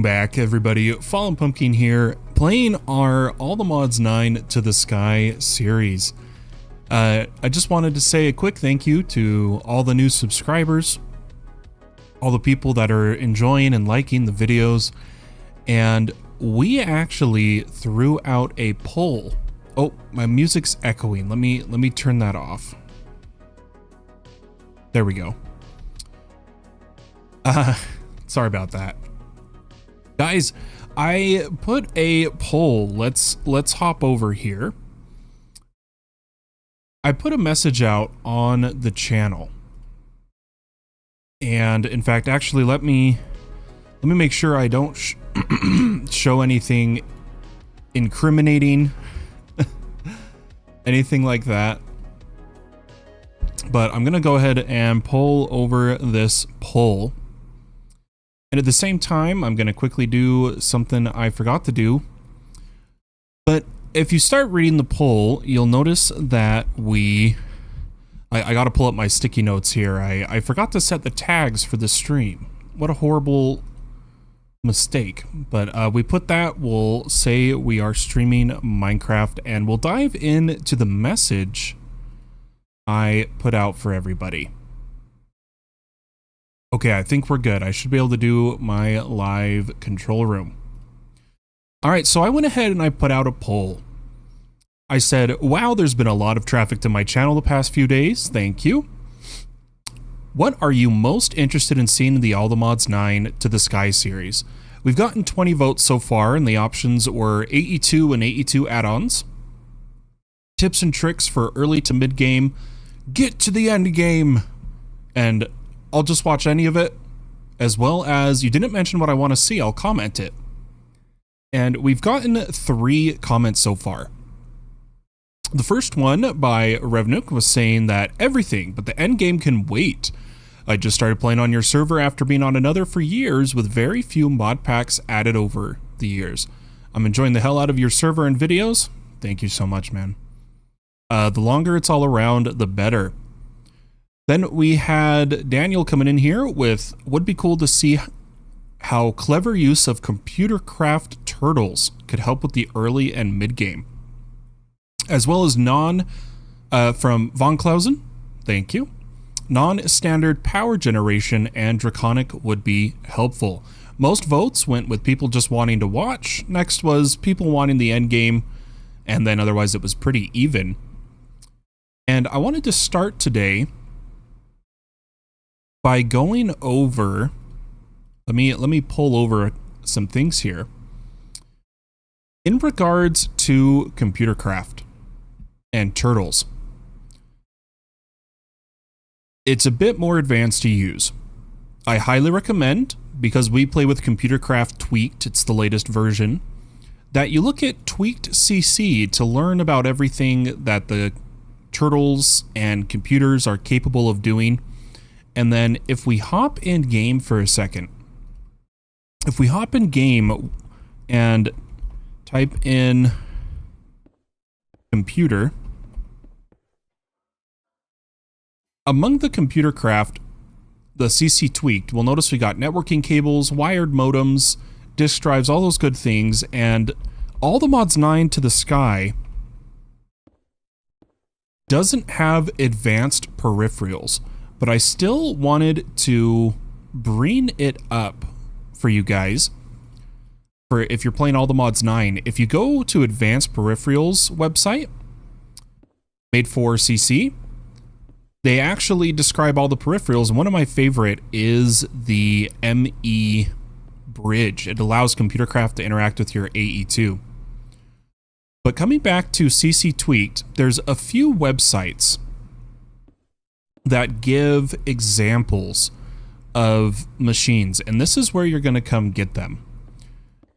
Back, everybody. Fallen Pumpkin here, playing our All the Mods 9 to the Sky series. I just wanted to say a quick thank you to all the new subscribers, all the people that are enjoying and liking the videos, and we actually threw out a poll. Oh, my music's echoing. Let me turn that off. There we go. Sorry about that. Guys, I put a poll. Let's hop over here. I put a message out on the channel. And in fact, actually let me make sure I don't show anything incriminating, anything like that. But I'm going to go ahead and pull over this poll. And at the same time, I'm going to quickly do something I forgot to do. But if you start reading the poll, you'll notice that I got to pull up my sticky notes here. I forgot to set the tags for the stream. What a horrible mistake. But we put that. We'll say we are streaming Minecraft, and we'll dive into the message I put out for everybody. Okay, I think we're good. I should be able to do my live control room. All right, so I went ahead and I put out a poll. I said, wow, there's been a lot of traffic to my channel the past few days. Thank you. What are you most interested in seeing in the All the Mods 9 to the Sky series? We've gotten 20 votes so far, and the options were AE2 and AE2 add-ons, tips and tricks for early to mid game, get to the end game, and I'll just watch any of it, as well as you didn't mention what I want to see, I'll comment it. And we've gotten 3 comments so far. The first one by Revnuk was saying that everything but the end game can wait. I just started playing on your server after being on another for years with very few mod packs added over the years. I'm enjoying the hell out of your server and videos. Thank you so much, man. The longer it's all around, the better. Then we had Daniel coming in here with, would be cool to see how clever use of computer craft turtles could help with the early and mid game. As well as from Von Clausen, thank you. Non-standard power generation and draconic would be helpful. Most votes went with people just wanting to watch. Next was people wanting the end game, and then otherwise it was pretty even. And I wanted to start today by going over, let me pull over some things here. In regards to computer craft and turtles, it's a bit more advanced to use. I highly recommend, because we play with Computer Craft Tweaked, it's the latest version, that you look at Tweaked CC to learn about everything that the turtles and computers are capable of doing. And then if we hop in game for a second, if we hop in game and type in computer, among the computer craft, the CC Tweaked, we'll notice we got networking cables, wired modems, disk drives, all those good things, and All the Mods 9 to the Sky doesn't have advanced peripherals. But I still wanted to bring it up for you guys. For if you're playing All the Mods 9, if you go to Advanced Peripherals website, made for CC, they actually describe all the peripherals, and one of my favorite is the ME bridge. It allows Computer Craft to interact with your AE2. But coming back to CC Tweaked, there's a few websites that give examples of machines, and this is where you're going to come get them.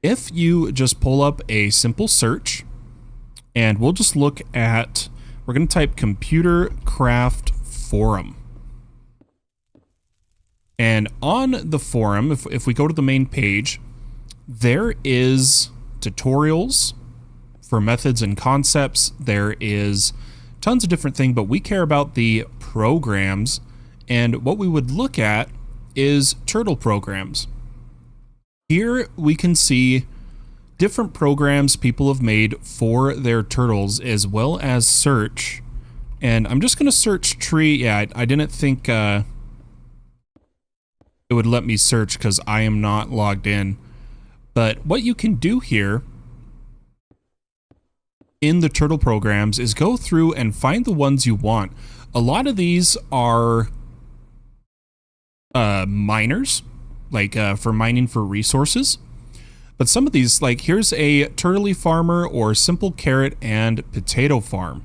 If you just pull up a simple search, and we'll just look at, we're going to type Computer Craft Forum. And on the forum, if we go to the main page, there is tutorials for methods and concepts. There is tons of different things, but we care about the programs, and what we would look at is turtle programs. Here we can see different programs people have made for their turtles, as well as search. And I'm just going to search tree. Yeah, I didn't think it would let me search because I am not logged in. But what you can do here in the turtle programs is go through and find the ones you want. A lot of these are miners, like for mining for resources. But some of these, like here's a turtley farmer or simple carrot and potato farm.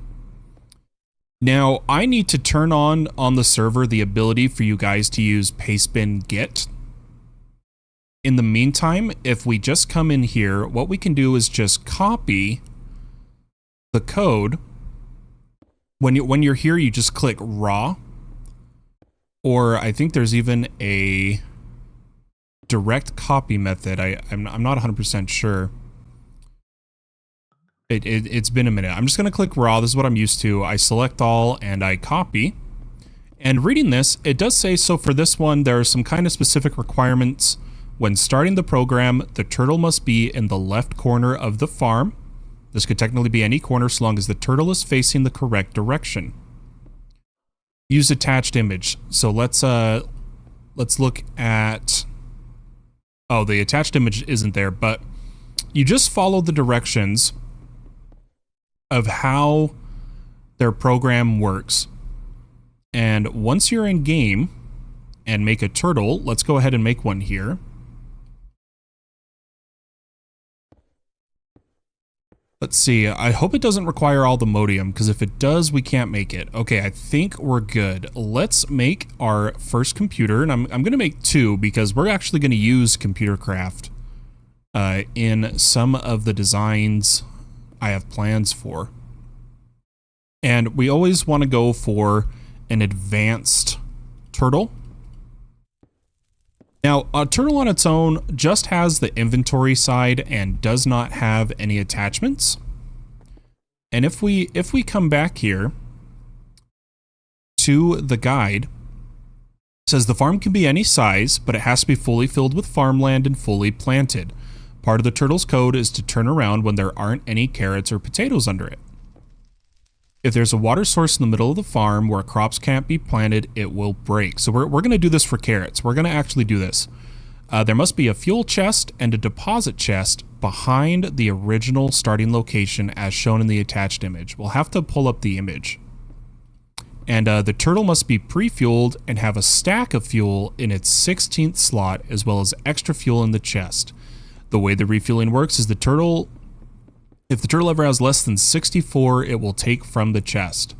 Now I need to turn on the server the ability for you guys to use pastebin get. In the meantime, if we just come in here, what we can do is just copy the code. When you're here, you just click raw, or I think there's even a direct copy method. I'm not 100% sure. It's been a minute. I'm just going to click raw. This is what I'm used to. I select all and I copy. And reading this, it does say, so for this one, there are some kind of specific requirements. When starting the program, the turtle must be in the left corner of the farm. This could technically be any corner so long as the turtle is facing the correct direction. Use attached image. So let's look at... Oh, the attached image isn't there, but you just follow the directions of how their program works. And once you're in game and make a turtle, let's go ahead and make one here. Let's see, I hope it doesn't require all the modium, because if it does, we can't make it. Okay, I think we're good. Let's make our first computer, and I'm going to make two, because we're actually going to use computer craft in some of the designs I have plans for. And we always want to go for an advanced turtle. Now, a turtle on its own just has the inventory side and does not have any attachments. And if we come back here to the guide, it says the farm can be any size, but it has to be fully filled with farmland and fully planted. Part of the turtle's code is to turn around when there aren't any carrots or potatoes under it. If there's a water source in the middle of the farm where crops can't be planted, it will break. So we're going to do this for carrots. We're going to actually do this. There must be a fuel chest and a deposit chest behind the original starting location as shown in the attached image. We'll have to pull up the image. And the turtle must be pre-fueled and have a stack of fuel in its 16th slot as well as extra fuel in the chest. The way the refueling works is if the turtle ever has less than 64, it will take from the chest.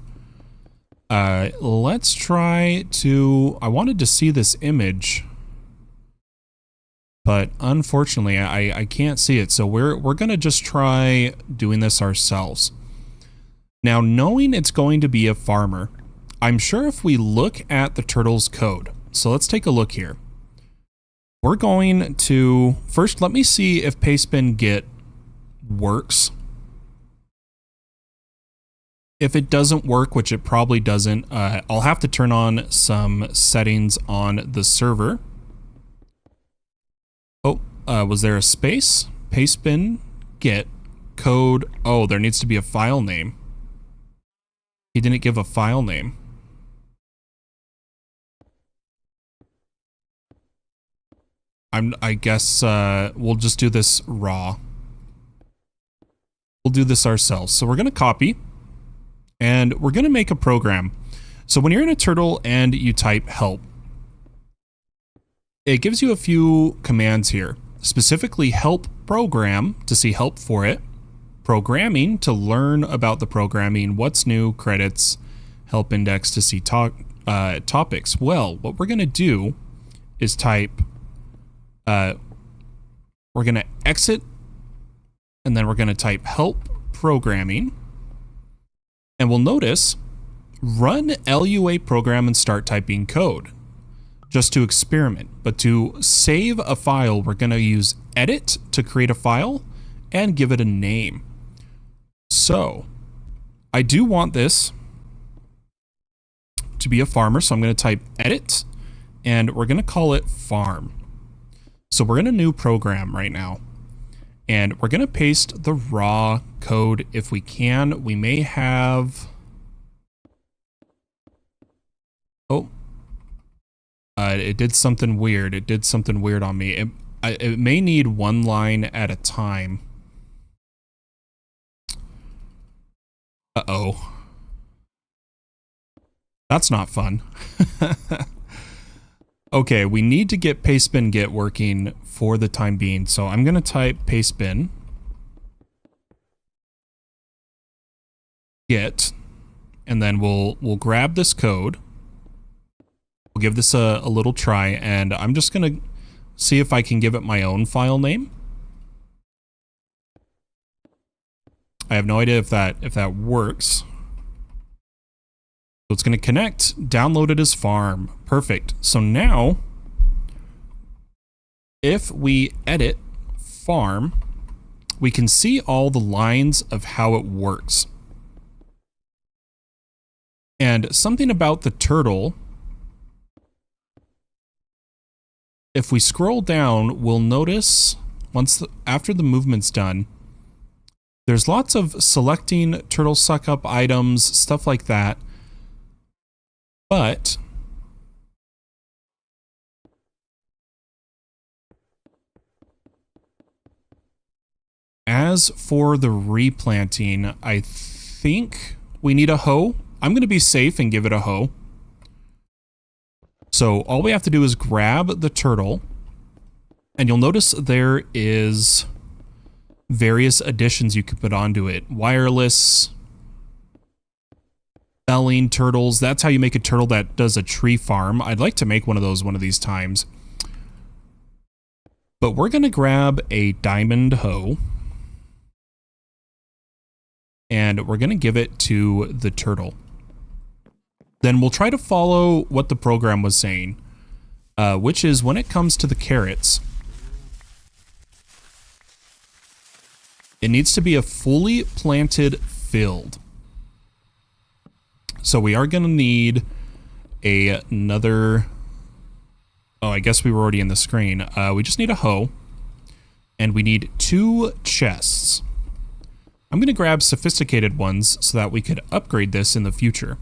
Let's try to... I wanted to see this image, but unfortunately I can't see it. So we're going to just try doing this ourselves. Now, knowing it's going to be a farmer, I'm sure if we look at the turtle's code. So let's take a look here. We're going to... First, let me see if pastebin get works. If it doesn't work, which it probably doesn't, I'll have to turn on some settings on the server. Oh, was there a space? Pastebin get code. Oh, there needs to be a file name. He didn't give a file name. I guess we'll just do this raw. We'll do this ourselves. So we're going to copy. And we're going to make a program. So when you're in a turtle and you type help, it gives you a few commands here. Specifically help program to see help for it. Programming to learn about the programming. What's new, credits, help index to see topics. Well, what we're going to do is type, we're going to exit, and then we're going to type help programming. And we'll notice, run LUA program and start typing code, just to experiment. But to save a file, we're going to use edit to create a file and give it a name. So I do want this to be a farmer, so I'm going to type edit, and we're going to call it farm. So we're in a new program right now, and we're going to paste the raw code if we can. We may have... Oh, it did something weird. It did something weird on me. It may need one line at a time. Uh-oh. That's not fun. Okay, we need to get pastebin get working for the time being. So I'm going to type pastebin get, and then we'll grab this code. We'll give this a little try, and I'm just going to see if I can give it my own file name. I have no idea if that works. So it's going to connect, download it as farm. Perfect. So now, if we edit farm, we can see all the lines of how it works. And something about the turtle, if we scroll down, we'll notice after the movement's done, there's lots of selecting turtle suck up items, stuff like that. But as for the replanting, I think we need a hoe. I'm going to be safe and give it a hoe. So all we have to do is grab the turtle, and you'll notice there is various additions you can put onto it. Wireless, selling turtles. That's how you make a turtle that does a tree farm. I'd like to make one of those one of these times. But we're going to grab a diamond hoe, and we're going to give it to the turtle. Then we'll try to follow what the program was saying, which is when it comes to the carrots, it needs to be a fully planted field. So we are going to need another... Oh, I guess we were already in the screen. We just need a hoe, and we need 2 chests. I'm going to grab sophisticated ones so that we could upgrade this in the future.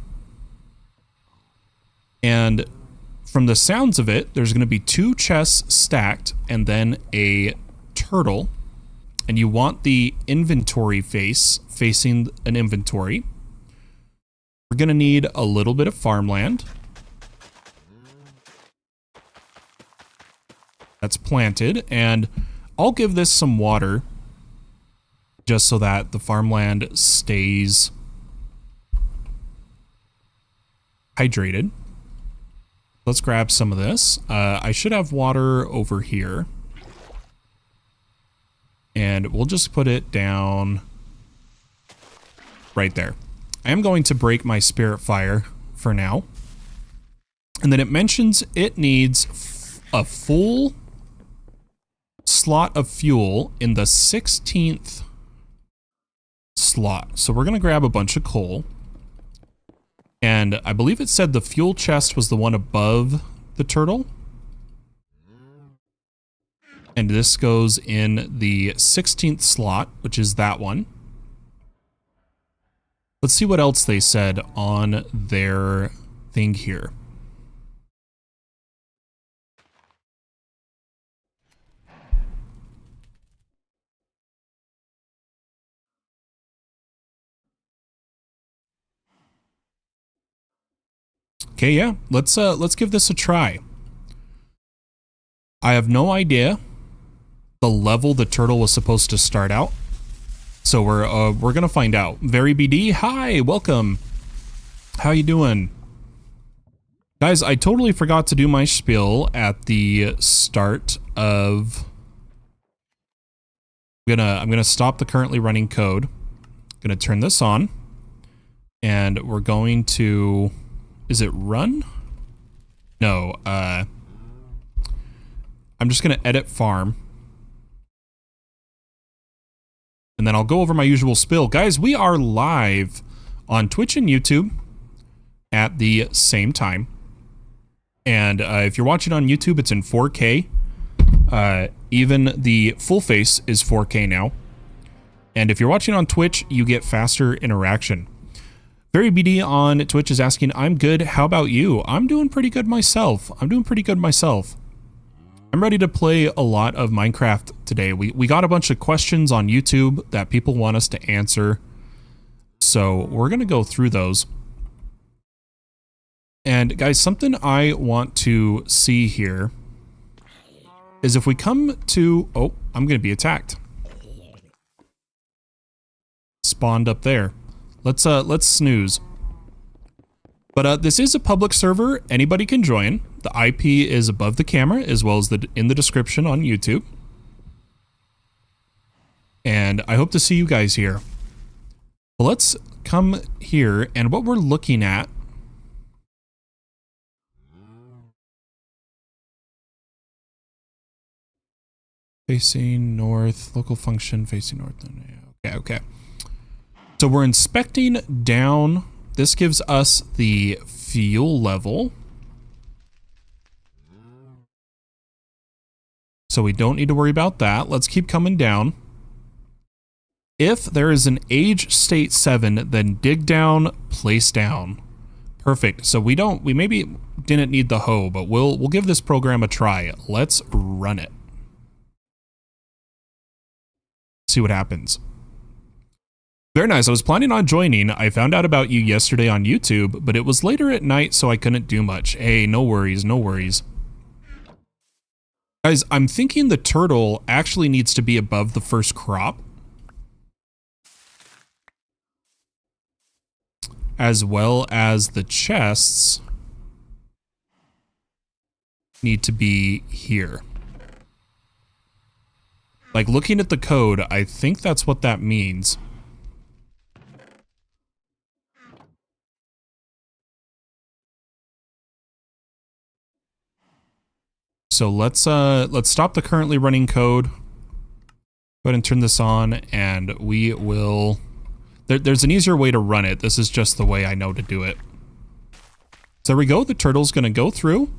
And from the sounds of it, there's going to be 2 chests stacked and then a turtle. And you want the inventory face facing an inventory. We're going to need a little bit of farmland. That's planted. And I'll give this some water just so that the farmland stays hydrated. Let's grab some of this. I should have water over here. And we'll just put it down right there. I am going to break my spirit fire for now. And then it mentions it needs a full slot of fuel in the 16th slot. So we're going to grab a bunch of coal. And I believe it said the fuel chest was the one above the turtle. And this goes in the 16th slot, which is that one. Let's see what else they said on their thing here. Okay, yeah, let's give this a try. I have no idea the level the turtle was supposed to start out, so we're gonna find out. Very BD, hi, welcome. How you doing, guys? I totally forgot to do my spiel at the start of. I'm gonna stop the currently running code. Gonna turn this on, and we're going to. Is it run? No, I'm just gonna edit farm. And then I'll go over my usual spill. Guys, we are live on Twitch and YouTube at the same time. And if you're watching on YouTube, it's in 4K. Even the full face is 4K now. And if you're watching on Twitch, you get faster interaction. Very BD on Twitch is asking, I'm good. How about you? I'm doing pretty good myself. I'm ready to play a lot of Minecraft today. We got a bunch of questions on YouTube that people want us to answer. So we're going to go through those. And guys, something I want to see here is if we come to... Oh, I'm going to be attacked. Spawned up there. Let's snooze. But this is a public server. Anybody can join. The IP is above the camera as well as in the description on YouTube. And I hope to see you guys here. Well, let's come here, and what we're looking at facing north, local function facing north. Okay. So we're inspecting down. This gives us the fuel level. So we don't need to worry about that. Let's keep coming down. If there is an age state 7, then dig down, place down. Perfect. So we maybe didn't need the hoe, but we'll give this program a try. Let's run it. See what happens. Very nice. I was planning on joining. I found out about you yesterday on YouTube, but it was later at night, so I couldn't do much. Hey, no worries, no worries. Guys, I'm thinking the turtle actually needs to be above the first crop, as well as the chests need to be here. Like, looking at the code, I think that's what that means. So let's stop the currently running code. Go ahead and turn this on, and we will... There's an easier way to run it. This is just the way I know to do it. So there we go. The turtle's going to go through.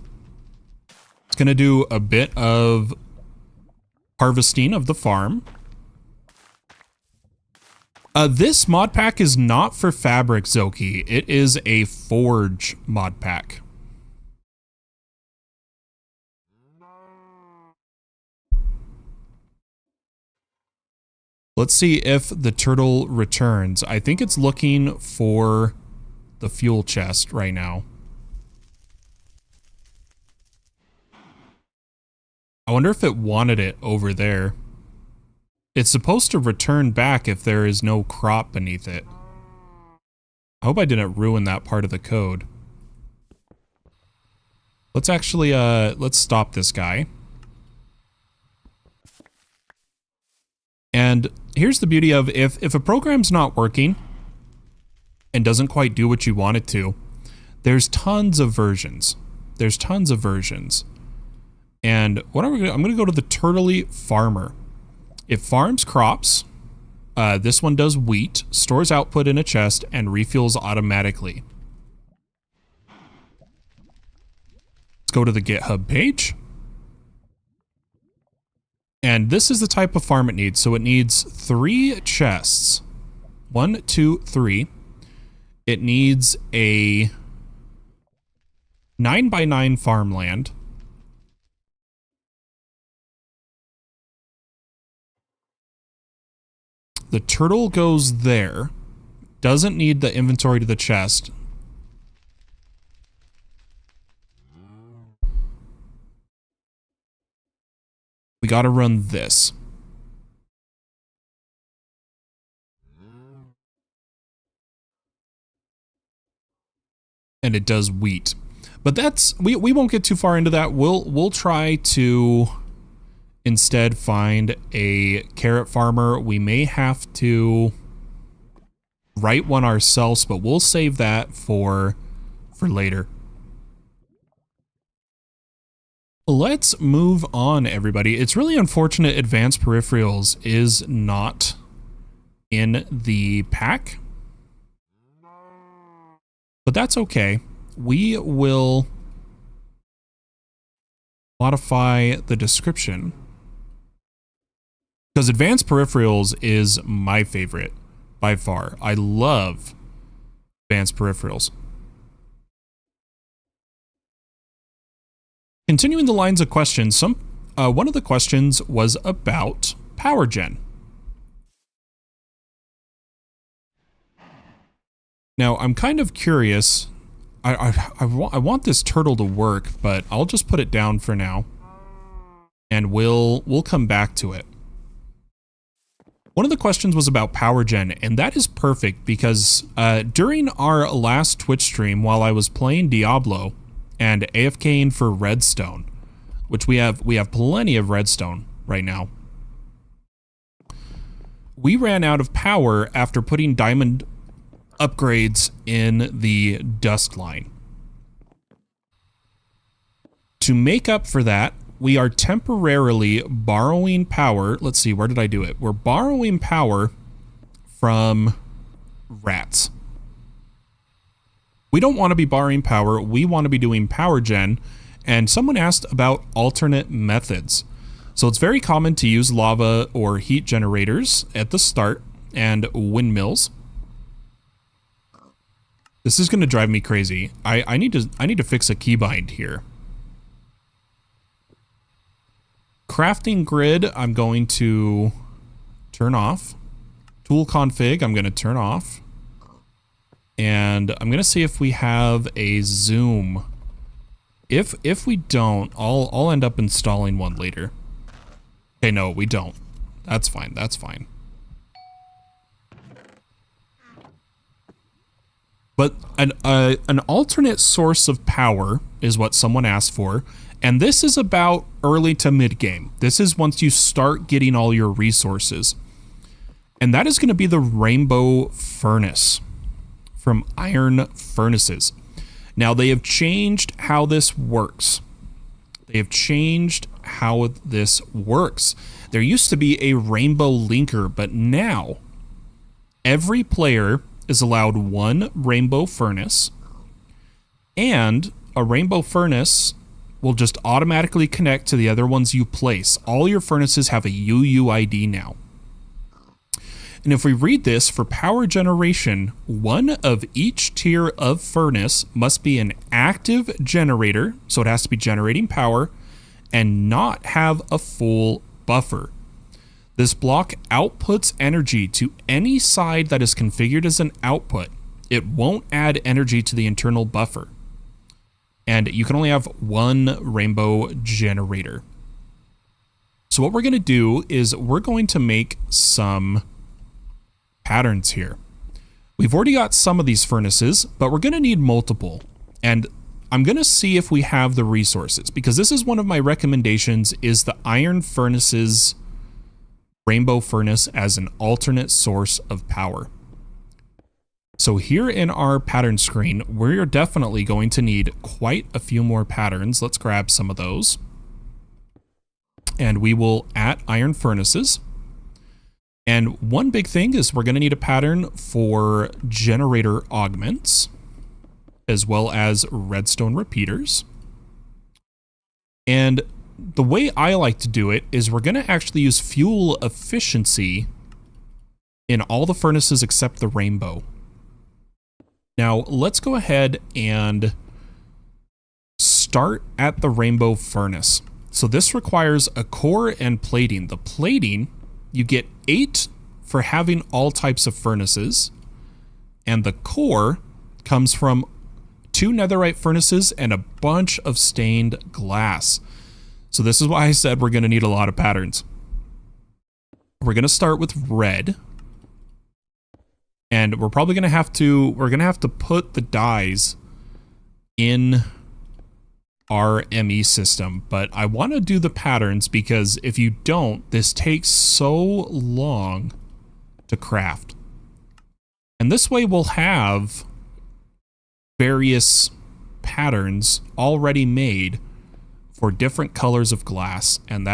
It's going to do a bit of harvesting of the farm. This mod pack is not for fabric, Zoki. It is a forge mod pack. Let's see if the turtle returns. I think it's looking for the fuel chest right now. I wonder if it wanted it over there. It's supposed to return back if there is no crop beneath it. I hope I didn't ruin that part of the code. Let's actually, let's stop this guy. And here's the beauty of if a program's not working and doesn't quite do what you want it to, there's tons of versions. And what I'm going to go to the Turtley Farmer. It farms crops. This one does wheat, stores output in a chest, and refuels automatically. Let's go to the GitHub page. And this is the type of farm it needs. So it needs 3 chests. 1, 2, 3. It needs a 9x9 farmland. The turtle goes there. Doesn't need the inventory to the chest. We got to run this. And it does wheat. But that's we won't get too far into that. We'll try to instead find a carrot farmer. We may have to write one ourselves, but we'll save that for later. Let's move on, everybody. It's really unfortunate Advanced Peripherals is not in the pack, but that's okay. We will Modify the description. Because advanced peripherals is my favorite by far. I love advanced peripherals. Continuing the lines of questions, one of the questions was about power gen. Now, I'm kind of curious. I want this turtle to work, but I'll just put it down for now, and we'll come back to it. One of the questions was about power gen, and that is perfect because during our last Twitch stream, while I was playing Diablo and AFKing for redstone, which we have plenty of redstone right now, we ran out of power after putting diamond upgrades in the dust line. To make up for that, we are temporarily borrowing power. Let's see, where did I do it? We're borrowing power from rats. We don't want to be borrowing power. We want to be doing power gen. And someone asked about alternate methods. So it's very common to use lava or heat generators at the start and windmills. This is going to drive me crazy. I need to fix a keybind here. Crafting grid, I'm going to turn off. Tool config, I'm going to turn off. And I'm going to see if we have a zoom. If we don't, I'll end up installing one later. Okay, no, we don't. That's fine. That's fine. But an alternate source of power is what someone asked for. And this is about early to mid game. This is once you start getting all your resources. And that is going to be the rainbow furnace from iron furnaces. Now they have changed how this works. There used to be a rainbow linker, but now every player is allowed one rainbow furnace, and a rainbow furnace will just automatically connect to the other ones you place. All your furnaces have a UUID now. And if we read this, for power generation, one of each tier of furnace must be an active generator, so it has to be generating power, and not have a full buffer. This block outputs energy to any side that is configured as an output. It won't add energy to the internal buffer. And you can only have one rainbow generator. So what we're going to do is we're going to make some patterns here. We've already got some of these furnaces, but we're going to need multiple. And I'm going to see if we have the resources, because this is one of my recommendations, is the iron furnaces rainbow furnace as an alternate source of power. So here in our pattern screen, we're definitely going to need quite a few more patterns. Let's grab some of those. And we will add iron furnaces. And one big thing is we're going to need a pattern for generator augments, as well as redstone repeaters. And the way I like to do it is we're going to actually use fuel efficiency in all the furnaces except the rainbow. Now, let's go ahead and start at the rainbow furnace. So this requires a core and plating. The plating, you get 8 for having all types of furnaces, and the core comes from 2 netherite furnaces and a bunch of stained glass. So this is why I said we're going to need a lot of patterns. We're going to start with red. And we're probably going to have to put the dyes in our ME system, but I want to do the patterns because if you don't, this takes so long to craft. And this way we'll have various patterns already made for different colors of glass, and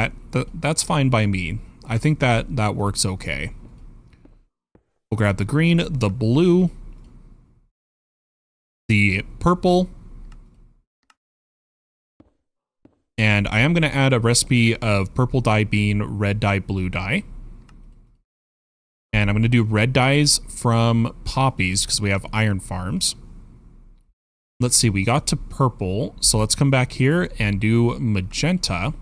that's fine by me. I think that works okay. We'll grab the green, the blue, the purple, And I am going to add a recipe of purple dye bean, red dye, blue dye. And I'm going to do red dyes from poppies because we have iron farms. Let's see, we got to purple. So let's come back here and do magenta,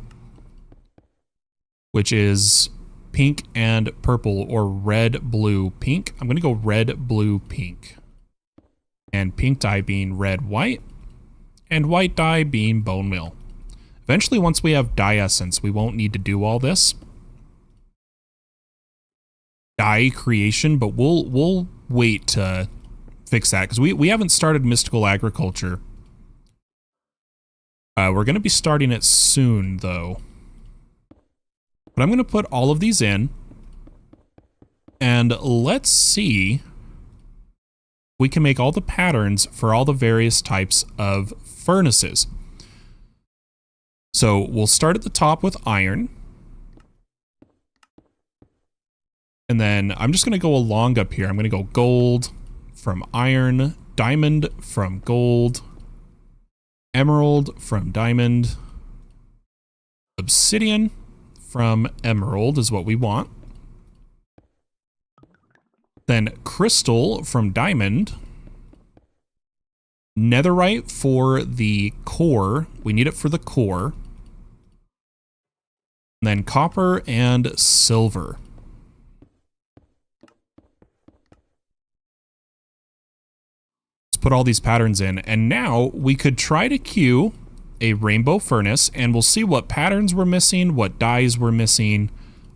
which is pink and purple, or red, blue, pink. I'm going to go red, blue, pink. And pink dye being red, white. And white dye being bone meal. Eventually, once we have dye essence, we won't need to do all this dye creation, but we'll wait to fix that because we haven't started mystical agriculture. We're going to be starting it soon, though. But I'm going to put all of these in, and let's see if we can make all the patterns for all the various types of furnaces. So we'll start at the top with iron. And then I'm just going to go along up here. I'm going to go gold from iron, diamond from gold, emerald from diamond, obsidian from emerald is what we want. Then crystal from diamond, netherite for the core. We need it for the core. And then copper and silver. Put all these patterns in, and now we could try to queue a rainbow furnace, and we'll see what patterns we're missing, what dyes we're missing,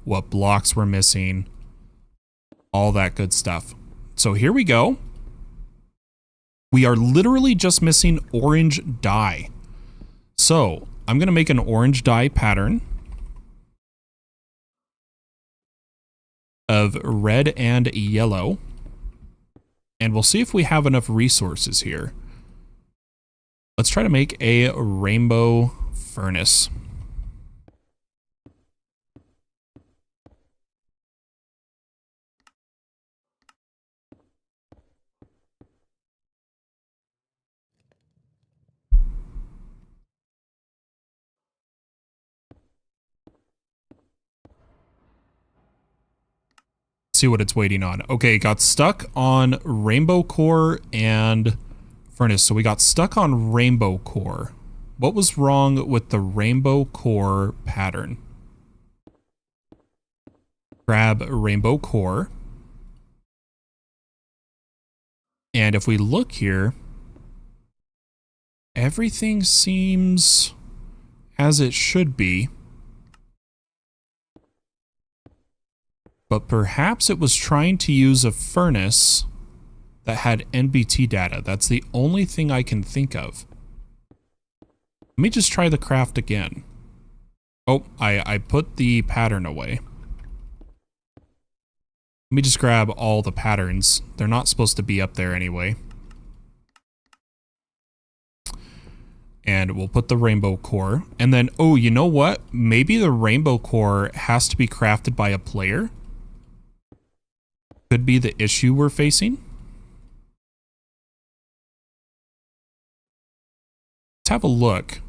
what blocks we're missing, all that good stuff. So here we go. We are literally just missing orange dye. So I'm going to make an orange dye pattern of red and yellow. And we'll see if we have enough resources here. Let's try to make a rainbow furnace. See what it's waiting on. Okay, got stuck on rainbow core and furnace. So we got stuck on rainbow core. What was wrong with the rainbow core pattern? Grab rainbow core. And if we look here, everything seems as it should be. But perhaps it was trying to use a furnace that had NBT data. That's the only thing I can think of. Let me just try the craft again. Oh, I put the pattern away. Let me just grab all the patterns. They're not supposed to be up there anyway. And we'll put the rainbow core. And then, oh, you know what? Maybe the rainbow core has to be crafted by a player. Could be the issue we're facing. Let's have a look.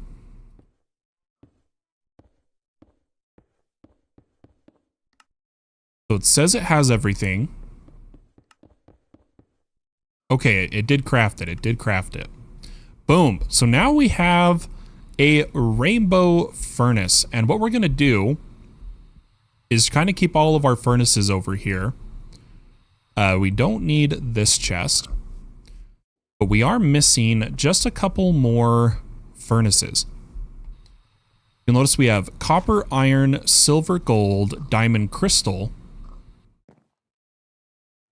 So it says it has everything. Okay, it did craft it. It did craft it. Boom. So now we have a rainbow furnace. And what we're going to do is kind of keep all of our furnaces over here. We don't need this chest, but we are missing just a couple more furnaces. You'll notice we have copper, iron, silver, gold, diamond, crystal.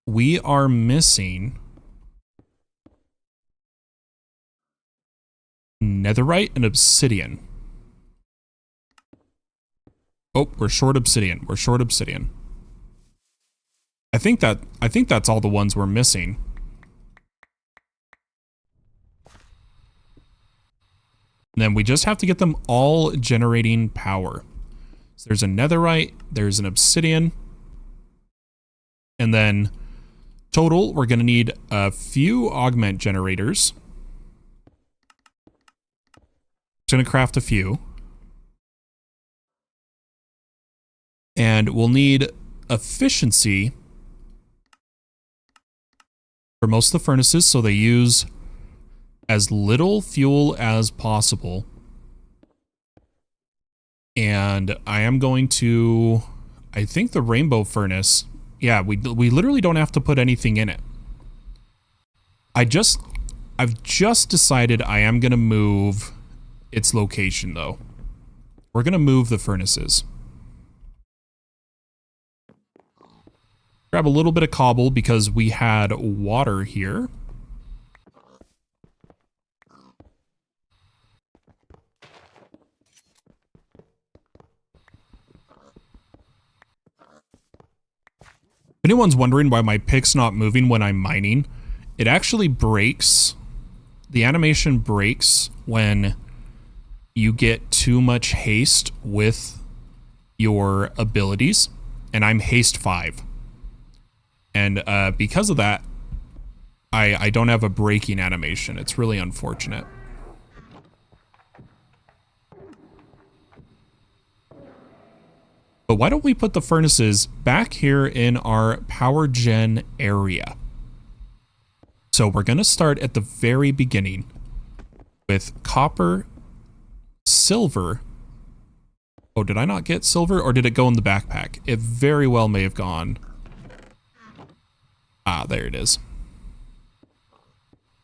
We are missing netherite and obsidian. Oh, we're short obsidian. We're short obsidian. I think that's all the ones we're missing. And then we just have to get them all generating power. So there's a netherite, there's an obsidian, and then total we're going to need a few augment generators. Just going to craft a few. And we'll need efficiency for most of the furnaces, so they use as little fuel as possible. And I am going to, I think the rainbow furnace, yeah, we literally don't have to put anything in it. I've just decided I am going to move its location, though. We're going to move the furnaces. Grab a little bit of cobble because we had water here. If anyone's wondering why my pick's not moving when I'm mining, it actually breaks. The animation breaks when you get too much haste with your abilities, and I'm haste 5. And because of that, I don't have a breaking animation. It's really unfortunate. But why don't we put the furnaces back here in our power gen area? So we're going to start at the very beginning with copper, silver. Oh, did I not get silver, or did it go in the backpack? It very well may have gone. Ah, there it is.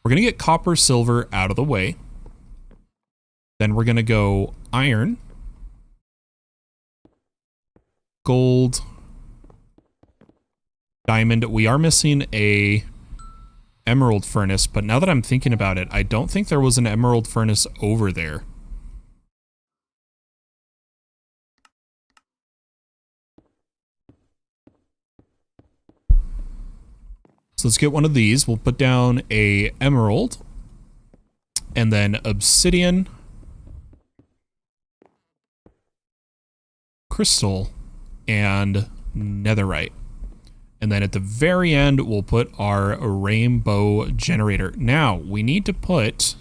We're going to get copper, silver out of the way. Then we're going to go iron, gold, diamond. We are missing a emerald furnace, but now that I'm thinking about it, I don't think there was an emerald furnace over there. So let's get one of these. We'll put down a emerald, and then obsidian, crystal, and netherite. And then at the very end, we'll put our rainbow generator. Now, we need to put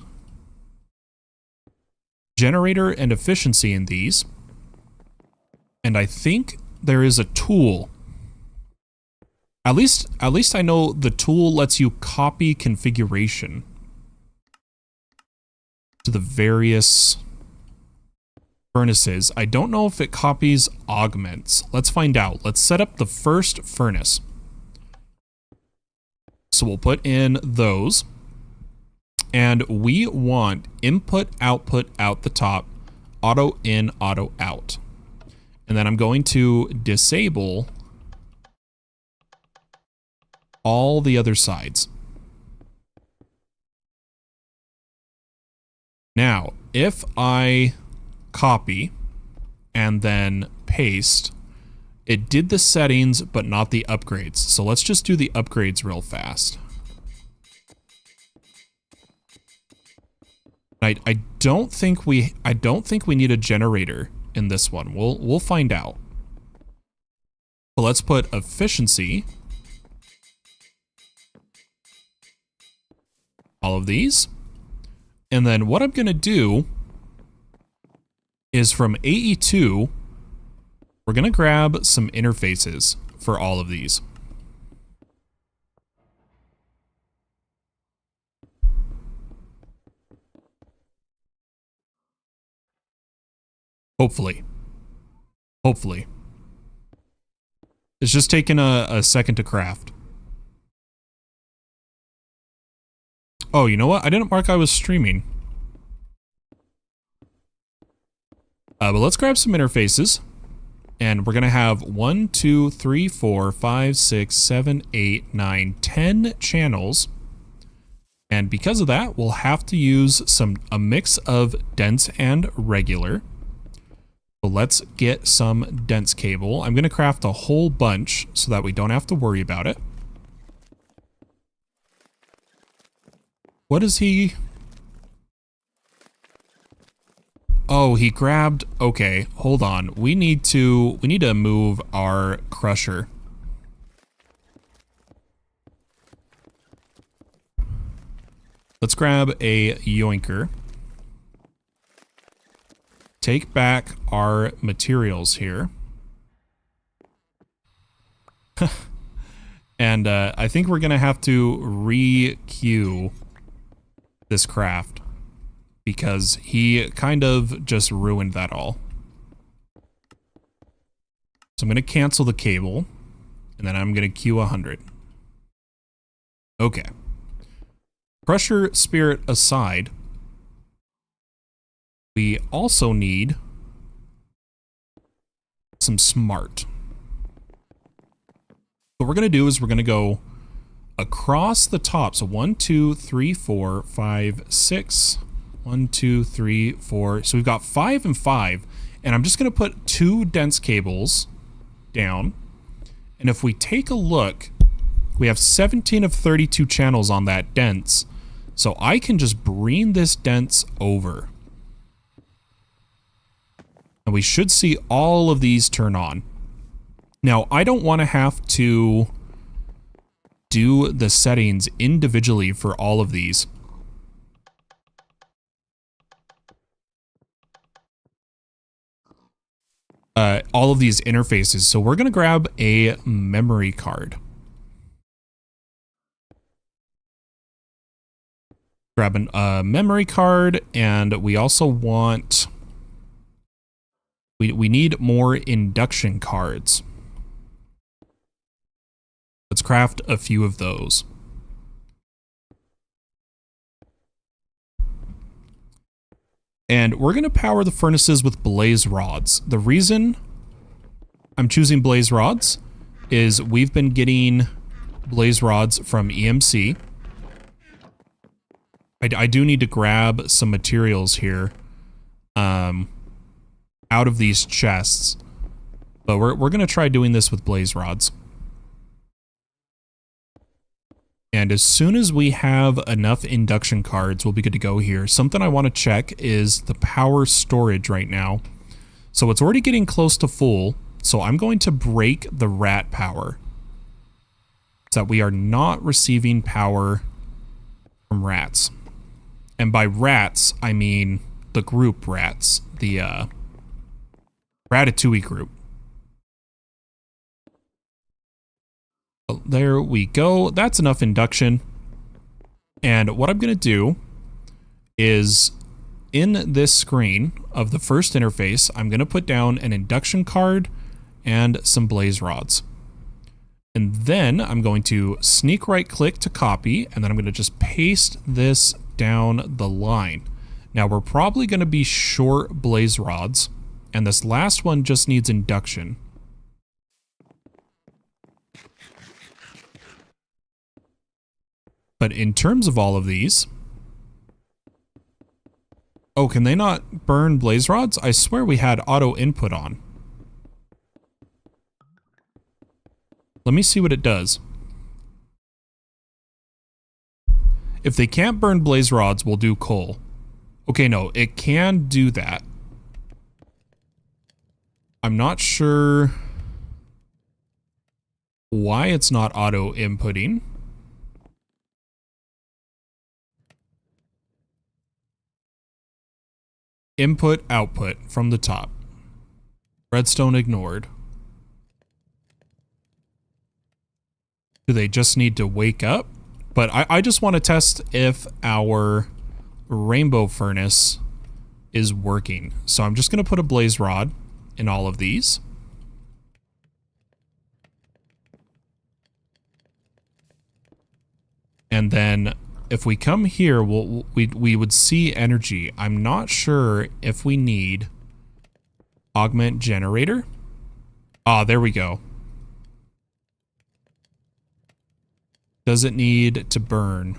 generator and efficiency in these. And I think there is a tool. At least I know the tool lets you copy configuration to the various furnaces. I don't know if it copies augments. Let's find out. Let's set up the first furnace. So we'll put in those. And we want input, output, out the top, auto in, auto out. And then I'm going to disable all the other sides. Now, if I copy and then paste, it did the settings but not the upgrades. So let's just do the upgrades real fast. I don't think we need a generator in this one. We'll find out. But let's put efficiency, all of these. And then what I'm going to do is from AE2, we're going to grab some interfaces for all of these. Hopefully. It's just taking a second to craft. Oh, you know what? I didn't mark I was streaming. But let's grab some interfaces. And we're going to have 1, 2, 3, 4, 5, 6, 7, 8, 9, 10 channels. And because of that, we'll have to use a mix of dense and regular. So let's get some dense cable. I'm going to craft a whole bunch so that we don't have to worry about it. What is he? Oh, he grabbed. Okay, hold on. We need to move our crusher. Let's grab a yoinker. Take back our materials here. And I think we're going to have to re-queue this craft because he kind of just ruined that all. So I'm going to cancel the cable and then I'm going to queue 100. Okay. Crusher Spirit aside, we also need some smart. What we're going to do is we're going to go across the top. So 1, 2, 3, 4, 5, 6. 1, 2, 3, 4. So we've got 5 and 5. And I'm just going to put 2 dense cables down. And if we take a look, we have 17 of 32 channels on that dense. So I can just bring this dense over. And we should see all of these turn on. Now, I don't want to have to do the settings individually for all of these. All of these interfaces. So we're going to grab a memory card. Grab a memory card, and we also want... We need more induction cards. Let's craft a few of those. And we're going to power the furnaces with blaze rods. The reason I'm choosing blaze rods is we've been getting blaze rods from EMC. I do need to grab some materials here out of these chests, but we're going to try doing this with blaze rods. And as soon as we have enough induction cards, we'll be good to go here. Something I want to check is the power storage right now. So it's already getting close to full, so I'm going to break the rat power, so that we are not receiving power from rats. And by rats, I mean the group rats, the Ratatouille group. There we go. That's enough induction. And what I'm going to do is in this screen of the first interface, I'm going to put down an induction card and some blaze rods. And then I'm going to sneak right click to copy, and then I'm going to just paste this down the line. Now we're probably going to be short blaze rods, and this last one just needs induction. But in terms of all of these... Oh, can they not burn blaze rods? I swear we had auto input on. Let me see what it does. If they can't burn blaze rods, we'll do coal. Okay, no, it can do that. I'm not sure why it's not auto inputting. Input, output from the top. Redstone ignored. Do they just need to wake up? But I just want to test if our rainbow furnace is working. So I'm just going to put a blaze rod in all of these. And then if we come here, we would see energy. I'm not sure if we need augment generator. Ah, there we go. Does it need to burn?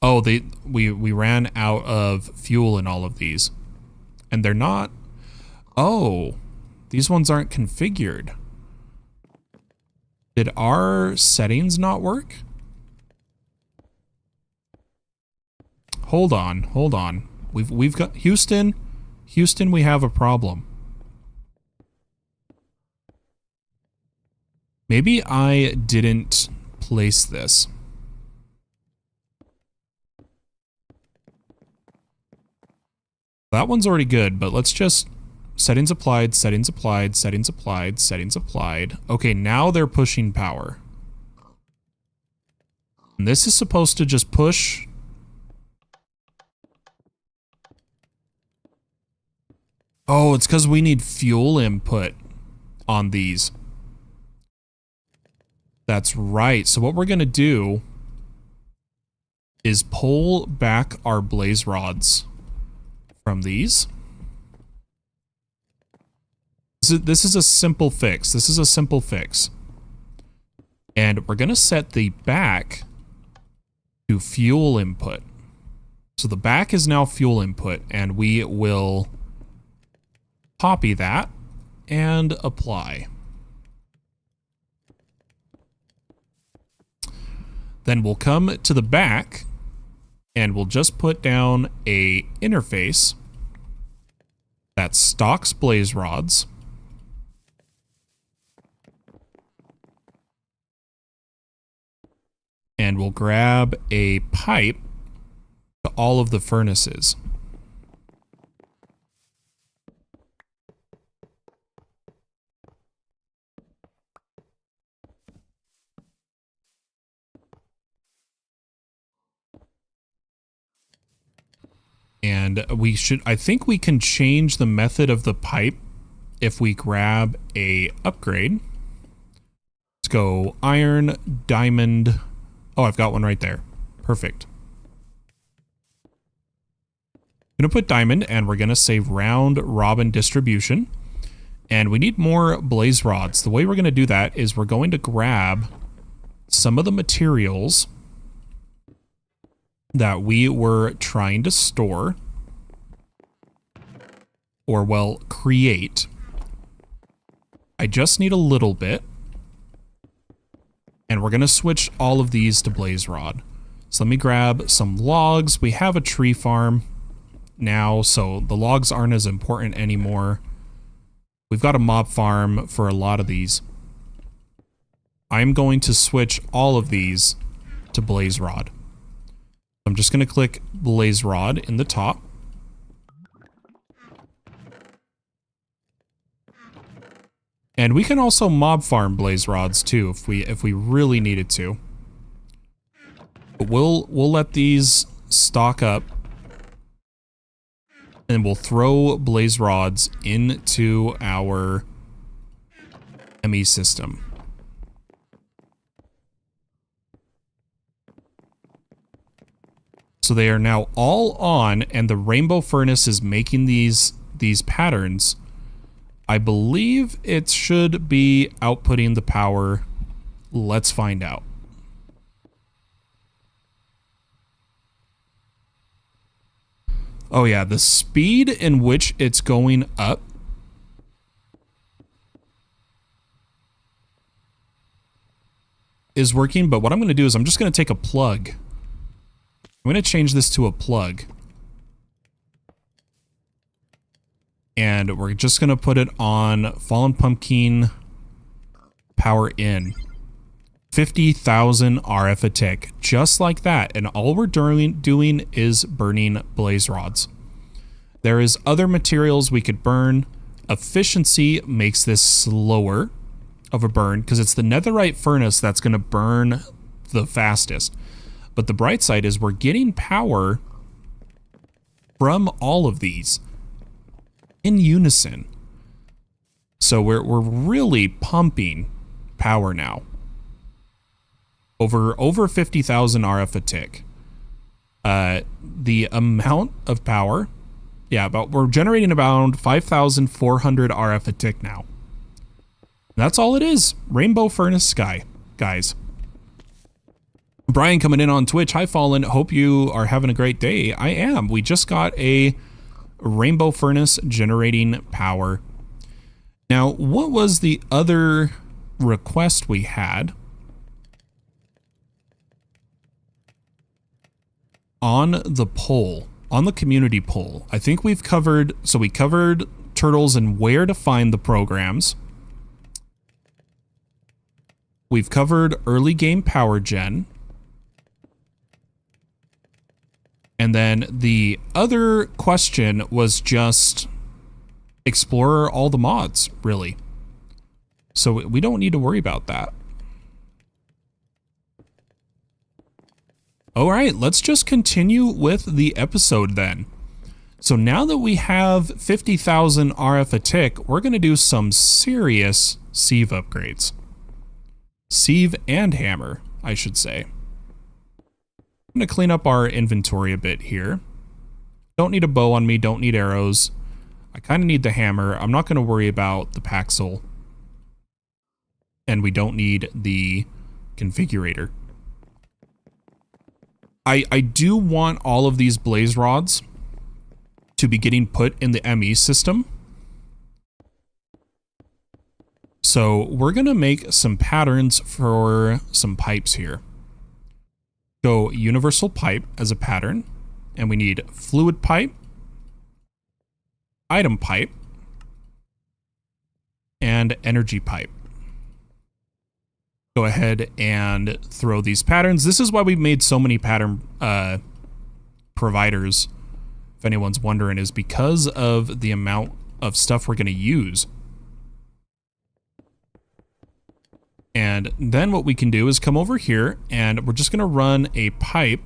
Oh, we ran out of fuel in all of these. And they're not... Oh, these ones aren't configured. Did our settings not work? Hold on, hold on. We've got Houston, we have a problem. Maybe I didn't place this. That one's already good, but let's just Settings applied, settings applied, settings applied, settings applied. Okay, now they're pushing power. And this is supposed to just push. Oh, it's because we need fuel input on these. That's right. So what we're going to do is pull back our blaze rods from these. This is a simple fix. This is a simple fix. And we're going to set the back to fuel input. So the back is now fuel input, and we will copy that and apply. Then we'll come to the back and we'll just put down a interface that stocks blaze rods. And we'll grab a pipe to all of the furnaces. And I think we can change the method of the pipe if we grab a upgrade. Let's go iron, diamond. Oh, I've got one right there. Perfect. I'm going to put diamond, and we're going to say round robin distribution. And we need more blaze rods. The way we're going to do that is we're going to grab some of the materials that we were trying to store, or well, create. I just need a little bit. And we're going to switch all of these to blaze rod. So let me grab some logs. We have a tree farm now, so the logs aren't as important anymore. We've got a mob farm for a lot of these. I'm going to switch all of these to blaze rod. I'm just going to click blaze rod in the top. And we can also mob farm blaze rods too if we really needed to. But we'll let these stock up, and we'll throw blaze rods into our ME system. So they are now all on, and the rainbow furnace is making these patterns. I believe it should be outputting the power. Let's find out. Oh yeah, the speed in which it's going up is working, but what I'm going to do is I'm just going to take a plug. I'm going to change this to a plug. And we're just going to put it on Fallen Pumpkin power in. 50,000 RF a tick, just like that. And all we're doing is burning blaze rods. There is other materials we could burn. Efficiency makes this slower of a burn because it's the netherite furnace that's going to burn the fastest. But the bright side is we're getting power from all of these in unison. So we're really pumping power now. Over 50,000 RF a tick. The amount of power, yeah, we're generating about 5,400 RF a tick now. That's all it is. Rainbow Furnace Sky, guys. Brian coming in on Twitch. Hi, Fallen. Hope you are having a great day. I am. We just got a Rainbow Furnace generating power. Now, what was the other request we had? On the poll, on the community poll, I think we've covered, so we covered turtles and where to find the programs. We've covered early game power gen. And then the other question was just explore all the mods, really. So we don't need to worry about that. All right, let's just continue with the episode then. So now that we have 50,000 RF a tick, we're going to do some serious sieve upgrades. Sieve and hammer, I should say. I'm going to clean up our inventory a bit here. Don't need a bow on me, don't need arrows. I kind of need the hammer. I'm not going to worry about the Paxel. And we don't need the configurator. I do want all of these blaze rods to be getting put in the ME system. So we're going to make some patterns for some pipes here. Go universal pipe as a pattern, and we need fluid pipe, item pipe, and energy pipe. Go ahead and throw these patterns. This is why we've made so many pattern providers, if anyone's wondering, is because of the amount of stuff we're going to use. And then what we can do is come over here and we're just going to run a pipe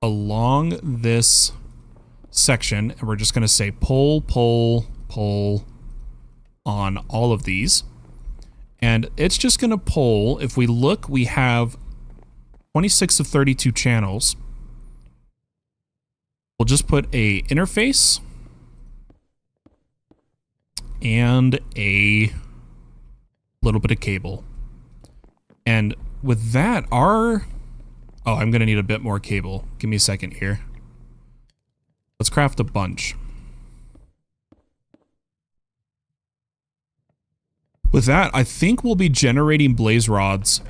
along this section. And we're just going to say pull, pull, pull on all of these. And it's just going to pull. If we look, we have 26 of 32 channels. We'll just put a interface and a little bit of cable. And with that, oh, I'm going to need a bit more cable. Give me a second here. Let's craft a bunch. With that, I think we'll be generating blaze rods.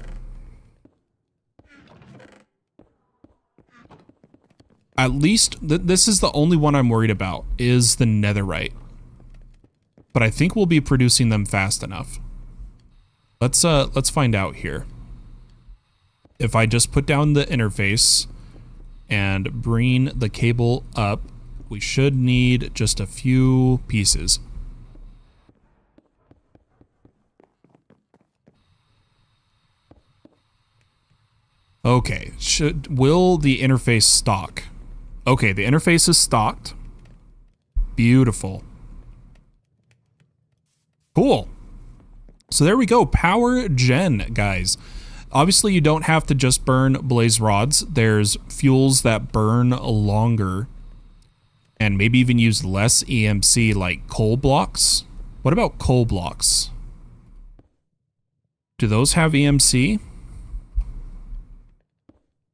At least, this is the only one I'm worried about, is the netherite. But I think we'll be producing them fast enough. Let's find out here. If I just put down the interface and bring the cable up, we should need just a few pieces. Okay, will the interface stock? Okay, the interface is stocked. Beautiful. Cool. So there we go, power gen, guys. Obviously, you don't have to just burn blaze rods. There's fuels that burn longer and maybe even use less EMC, like coal blocks. What about coal blocks? Do those have EMC?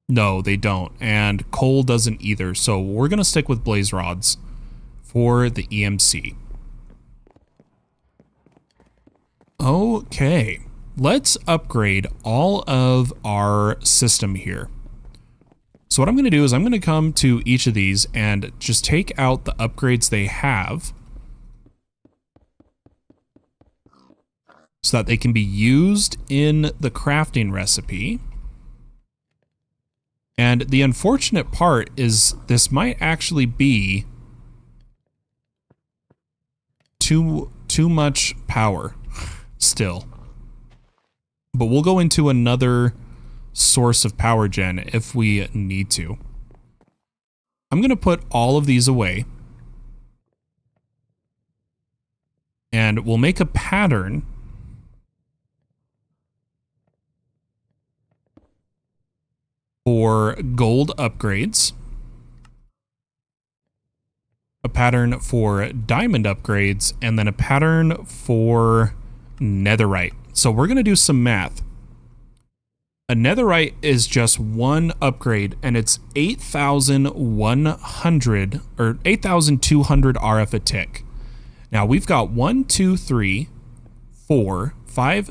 No, they don't, and coal doesn't either, so we're going to stick with blaze rods for the EMC. Okay, let's upgrade all of our system here. So what I'm going to do is I'm going to come to each of these and just take out the upgrades they have so that they can be used in the crafting recipe. And the unfortunate part is this might actually be too much power still. But we'll go into another source of power gen if we need to. I'm going to put all of these away. And we'll make a pattern for gold upgrades, a pattern for diamond upgrades, and then a pattern for netherite. So we're going to do some math. A netherite is just one upgrade, and it's 8,100 or 8,200 RF a tick. Now we've got 1, 2, 3, 4, 5,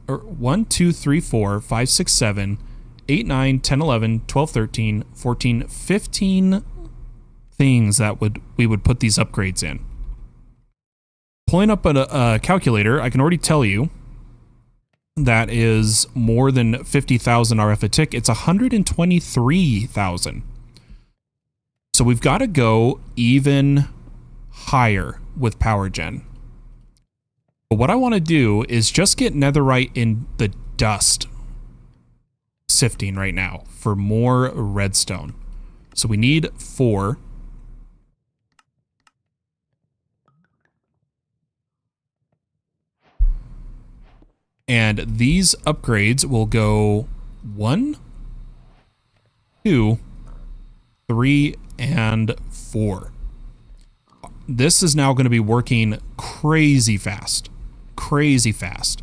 or 1, 2, 3, 4, 5, 6, 7, 8, 9, 10, 11, 12, 13, 14, 15 things that we would put these upgrades in. Pulling up a calculator, I can already tell you that is more than 50,000 RF a tick. It's 123,000. So we've got to go even higher with power gen. But what I want to do is just get netherite in the dust sifting right now for more redstone. So we need 4. And these upgrades will go 1, 2, 3, and 4. This is now going to be working crazy fast. Crazy fast.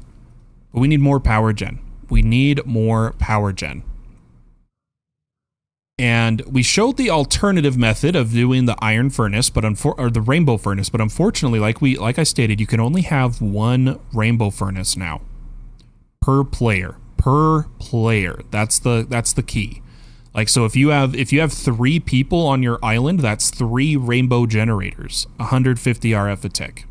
But we need more power gen. We need more power gen. And we showed the alternative method of doing the iron furnace, but or the rainbow furnace, but unfortunately, like I stated, you can only have 1 rainbow furnace now per player. That's the key. Like, so if you have 3 people on your island, that's 3 rainbow generators, 150 RF a tick.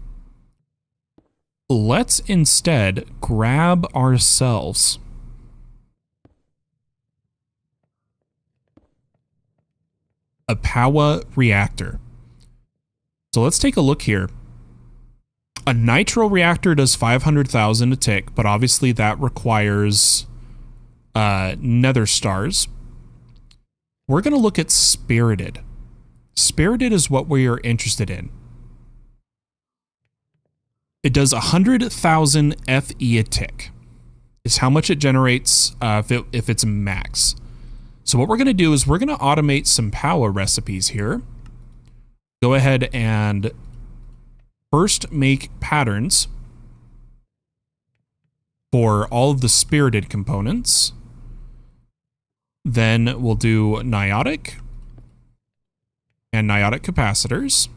Let's instead grab ourselves a power reactor. So let's take a look here. A nitro reactor does 500,000 a tick, but obviously that requires nether stars. We're going to look at spirited. Spirited is what we are interested in. It does 100,000 FE a tick. Is how much it generates if it's max. So what we're going to do is we're going to automate some power recipes here. Go ahead and first make patterns for all of the spirited components. Then we'll do niotic and niotic capacitors.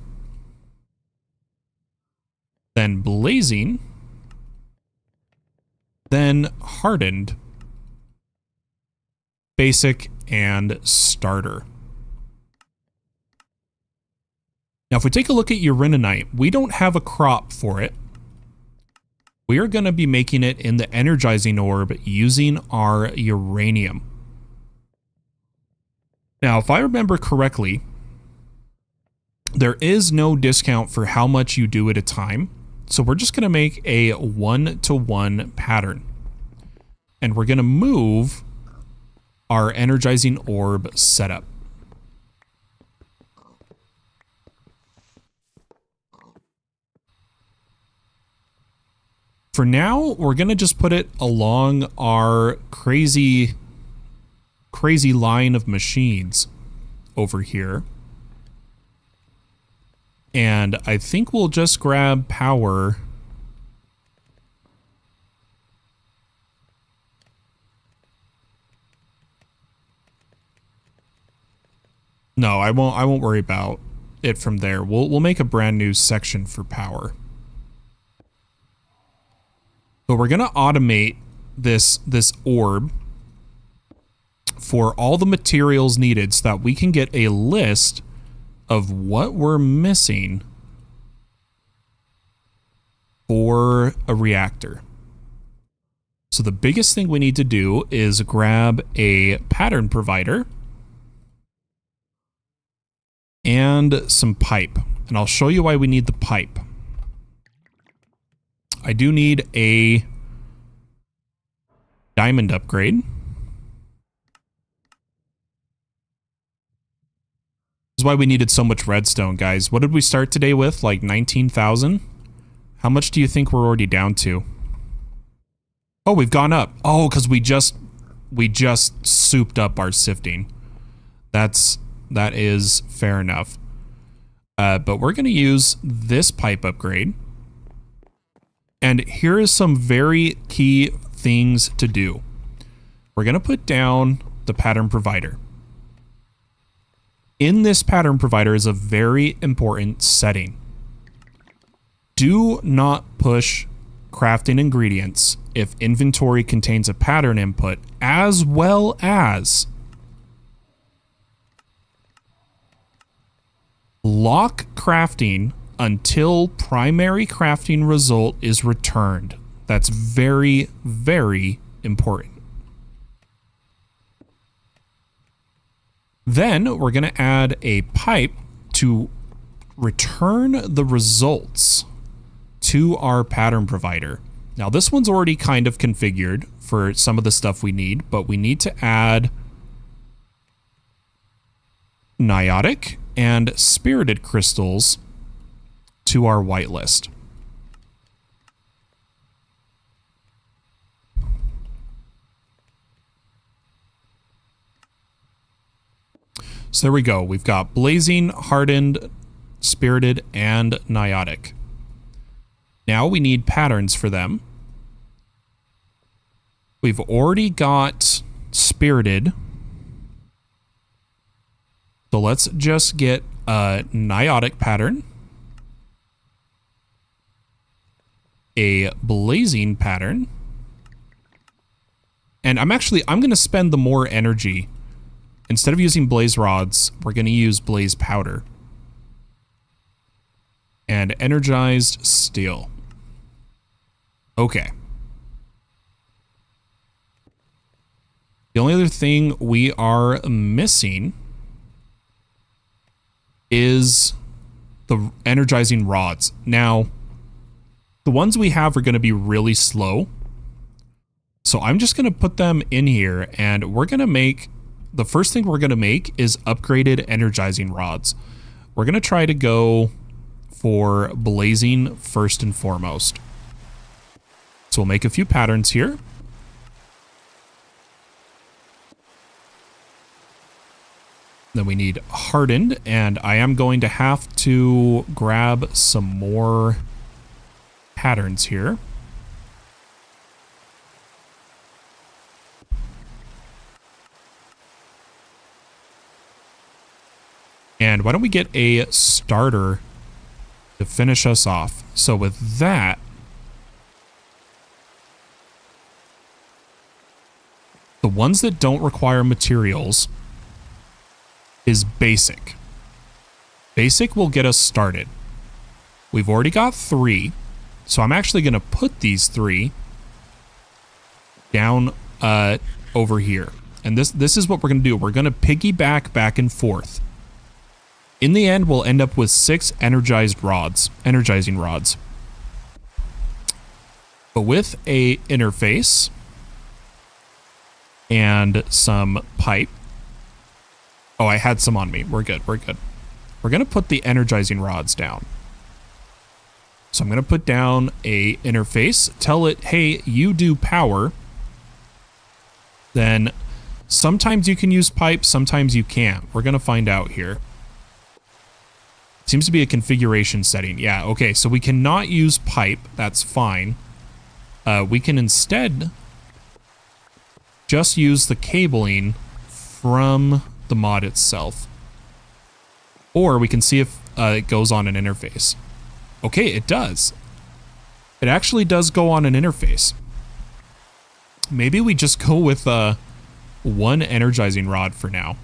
Then blazing. Then hardened, basic, and starter. Now, if we take a look at uraninite, we don't have a crop for it. We are going to be making it in the energizing orb using our uranium. Now, if I remember correctly, there is no discount for how much you do at a time. So we're just going to make a 1-to-1 pattern. And we're going to move our energizing orb setup. For now, we're going to just put it along our crazy line of machines over here. And I think we'll just grab power. No, I won't worry about it from there. We'll make a brand new section for power. But we're going to automate this orb for all the materials needed so that we can get a list of what we're missing for a reactor. So the biggest thing we need to do is grab a pattern provider and some pipe. And I'll show you why we need the pipe. I do need a diamond upgrade. This is why we needed so much redstone, guys. What did we start today with? Like 19,000? How much do you think we're already down to? Oh, we've gone up. Oh, because we just souped up our sifting. That is fair enough. But we're going to use this pipe upgrade. And here is some very key things to do. We're going to put down the pattern provider. In this pattern provider is a very important setting. Do not push crafting ingredients if inventory contains a pattern input, as well as lock crafting until primary crafting result is returned. That's very, very important. Then we're going to add a pipe to return the results to our pattern provider. Now this one's already kind of configured for some of the stuff we need, but we need to add Niotic and Spirited crystals to our whitelist. So there we go. We've got Blazing, Hardened, Spirited, and Niotic. Now we need patterns for them. We've already got Spirited. So let's just get a Niotic pattern, a Blazing pattern, and I'm going to spend the more energy. Instead of using blaze rods, we're going to use blaze powder and energized steel. Okay. The only other thing we are missing is the energizing rods. Now, the ones we have are going to be really slow. So I'm just going to put them in here, and we're going to make, the first thing we're going to make is upgraded energizing rods. We're going to try to go for blazing first and foremost. So we'll make a few patterns here. Then we need hardened, and I am going to have to grab some more patterns here. And why don't we get a starter to finish us off? So with that, the ones that don't require materials is basic. Basic will get us started. We've already got 3, so I'm actually going to put these 3 down over here. And this is what we're going to do. We're going to piggyback back and forth. In the end, we'll end up with 6 energizing rods. But with a interface and some pipe. Oh, I had some on me. We're good. We're good. We're going to put the energizing rods down. So I'm going to put down a interface. Tell it, hey, you do power. Then sometimes you can use pipe, sometimes you can't. We're going to find out here. Seems to be a configuration setting. Yeah, okay, so we cannot use pipe. That's fine. We can instead just use the cabling from the mod itself. Or we can see if it goes on an interface. Okay, it does. It actually does go on an interface. Maybe we just go with one energizing rod for now.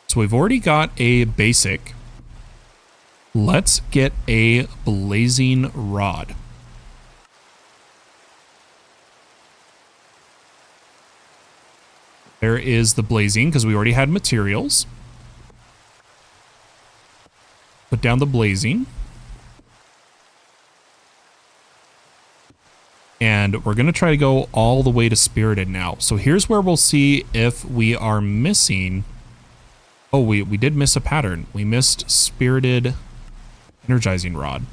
So we've already got a basic. Let's get a blazing rod. There is the blazing, because we already had materials. Put down the blazing. And we're going to try to go all the way to Spirited now. So here's where we'll see if we are missing... Oh, we did miss a pattern. We missed Spirited energizing rod.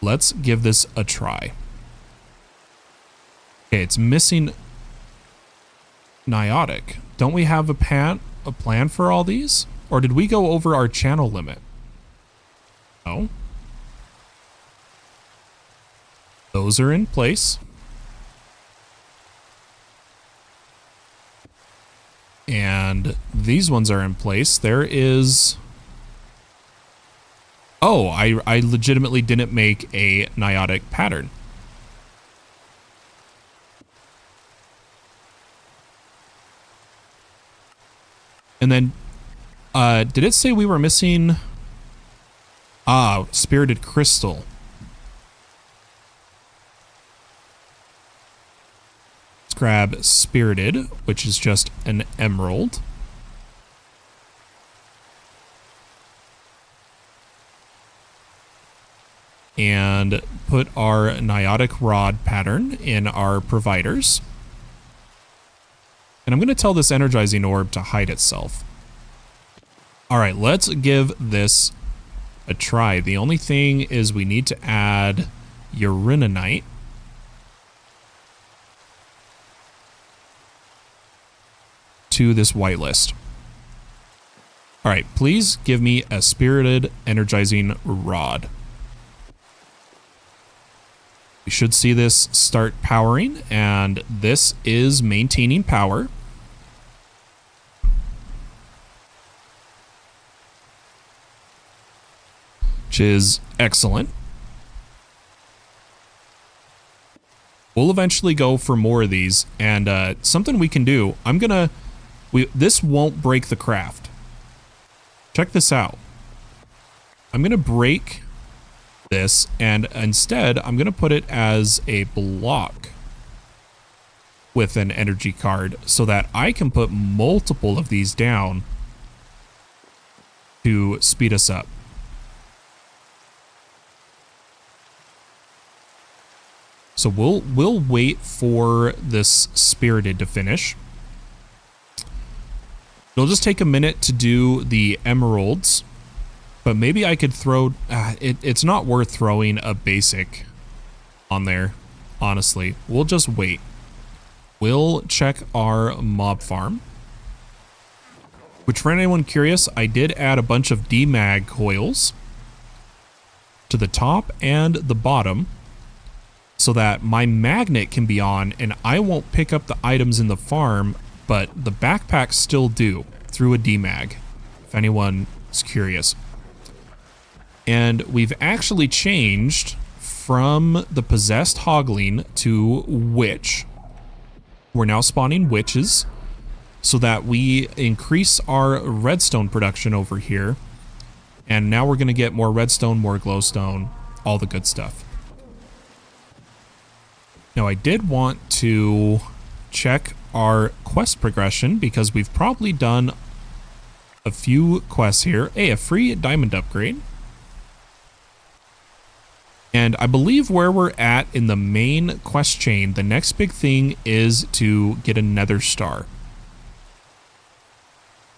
Let's give this a try. Okay, it's missing Niotic. Don't we have a plan for all these? Or did we go over our channel limit? No. Those are in place. And these ones are in place. There is... Oh, I legitimately didn't make a Niotic pattern. And then, did it say we were missing... Ah, Spirited Crystal. Let's grab Spirited, which is just an emerald. And put our Niotic Rod pattern in our providers. And I'm going to tell this energizing orb to hide itself. All right, let's give this a try. The only thing is we need to add Uraninite. To this whitelist. All right, please give me a Spirited Energizing Rod. We should see this start powering, and this is maintaining power. Which is excellent. We'll eventually go for more of these, and something we can do, this won't break the craft. Check this out. I'm going to break this, and instead I'm going to put it as a block with an energy card so that I can put multiple of these down to speed us up. So we'll wait for this Spirited to finish. It'll just take a minute to do the emeralds, but maybe I could throw... it's not worth throwing a basic on there, honestly. We'll just wait. We'll check our mob farm, which, for anyone curious, I did add a bunch of demag coils to the top and the bottom so that my magnet can be on and I won't pick up the items in the farm, but the backpacks still do through a demag, if anyone is curious. And we've actually changed from the possessed hogling to witch. We're now spawning witches so that we increase our redstone production over here. And now we're going to get more redstone, more glowstone, all the good stuff. Now I did want to check our quest progression because we've probably done a few quests here. Hey, a free diamond upgrade. And I believe where we're at in the main quest chain, the next big thing is to get a nether star.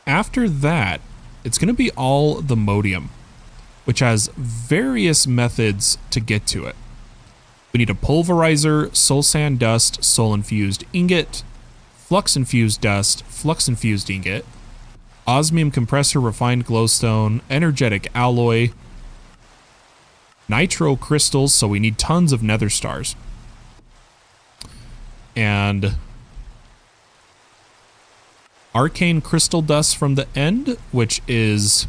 After that, it's going to be all the modium, which has various methods to get to it. We need a pulverizer, soul sand dust, soul infused ingot, flux infused dust, flux infused ingot, osmium compressor, refined glowstone, energetic alloy, nitro crystals, so we need tons of nether stars, and arcane crystal dust from the end, which is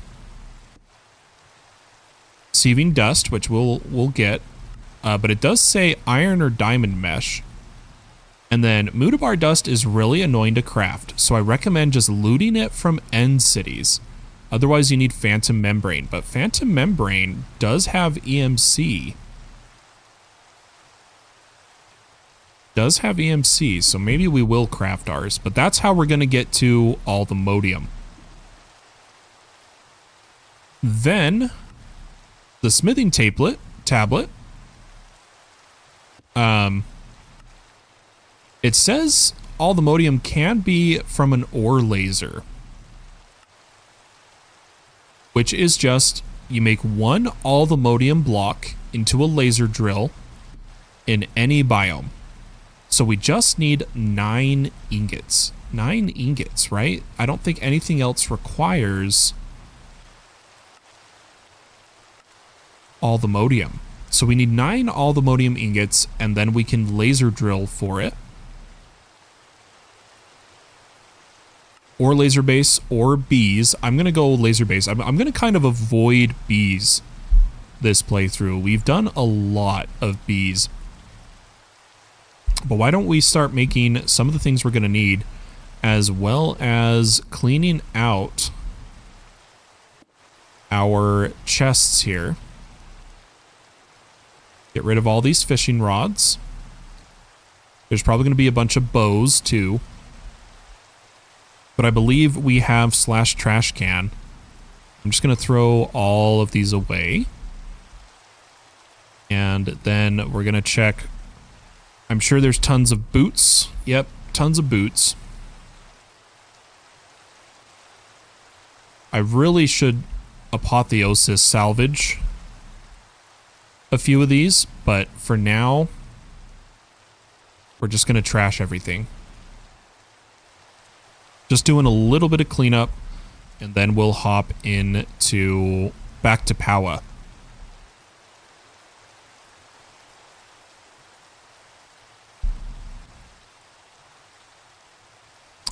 sieving dust, which we'll get. But it does say iron or diamond mesh. And then Mudabar dust is really annoying to craft, so I recommend just looting it from end cities. Otherwise you need phantom membrane, but phantom membrane does have EMC. So maybe we will craft ours, but that's how we're going to get to all the modium. Then the smithing tablet. It says all the modium can be from an ore laser, which is just you make one all the modium block into a laser drill in any biome. So we just need 9 ingots. 9 ingots, right? I don't think anything else requires all the modium. So we need 9 all the modium ingots, and then we can laser drill for it. Or laser base or bees. I'm going to go laser base. I'm going to kind of avoid bees this playthrough. We've done a lot of bees. But why don't we start making some of the things we're going to need, as well as cleaning out our chests here. Get rid of all these fishing rods. There's probably going to be a bunch of bows too. But I believe we have slash trash can. I'm just going to throw all of these away. And then we're going to check. I'm sure there's tons of boots. Yep, tons of boots. I really should apotheosis salvage a few of these, but for now, we're just going to trash everything. Just doing a little bit of cleanup, and then we'll hop into back to power.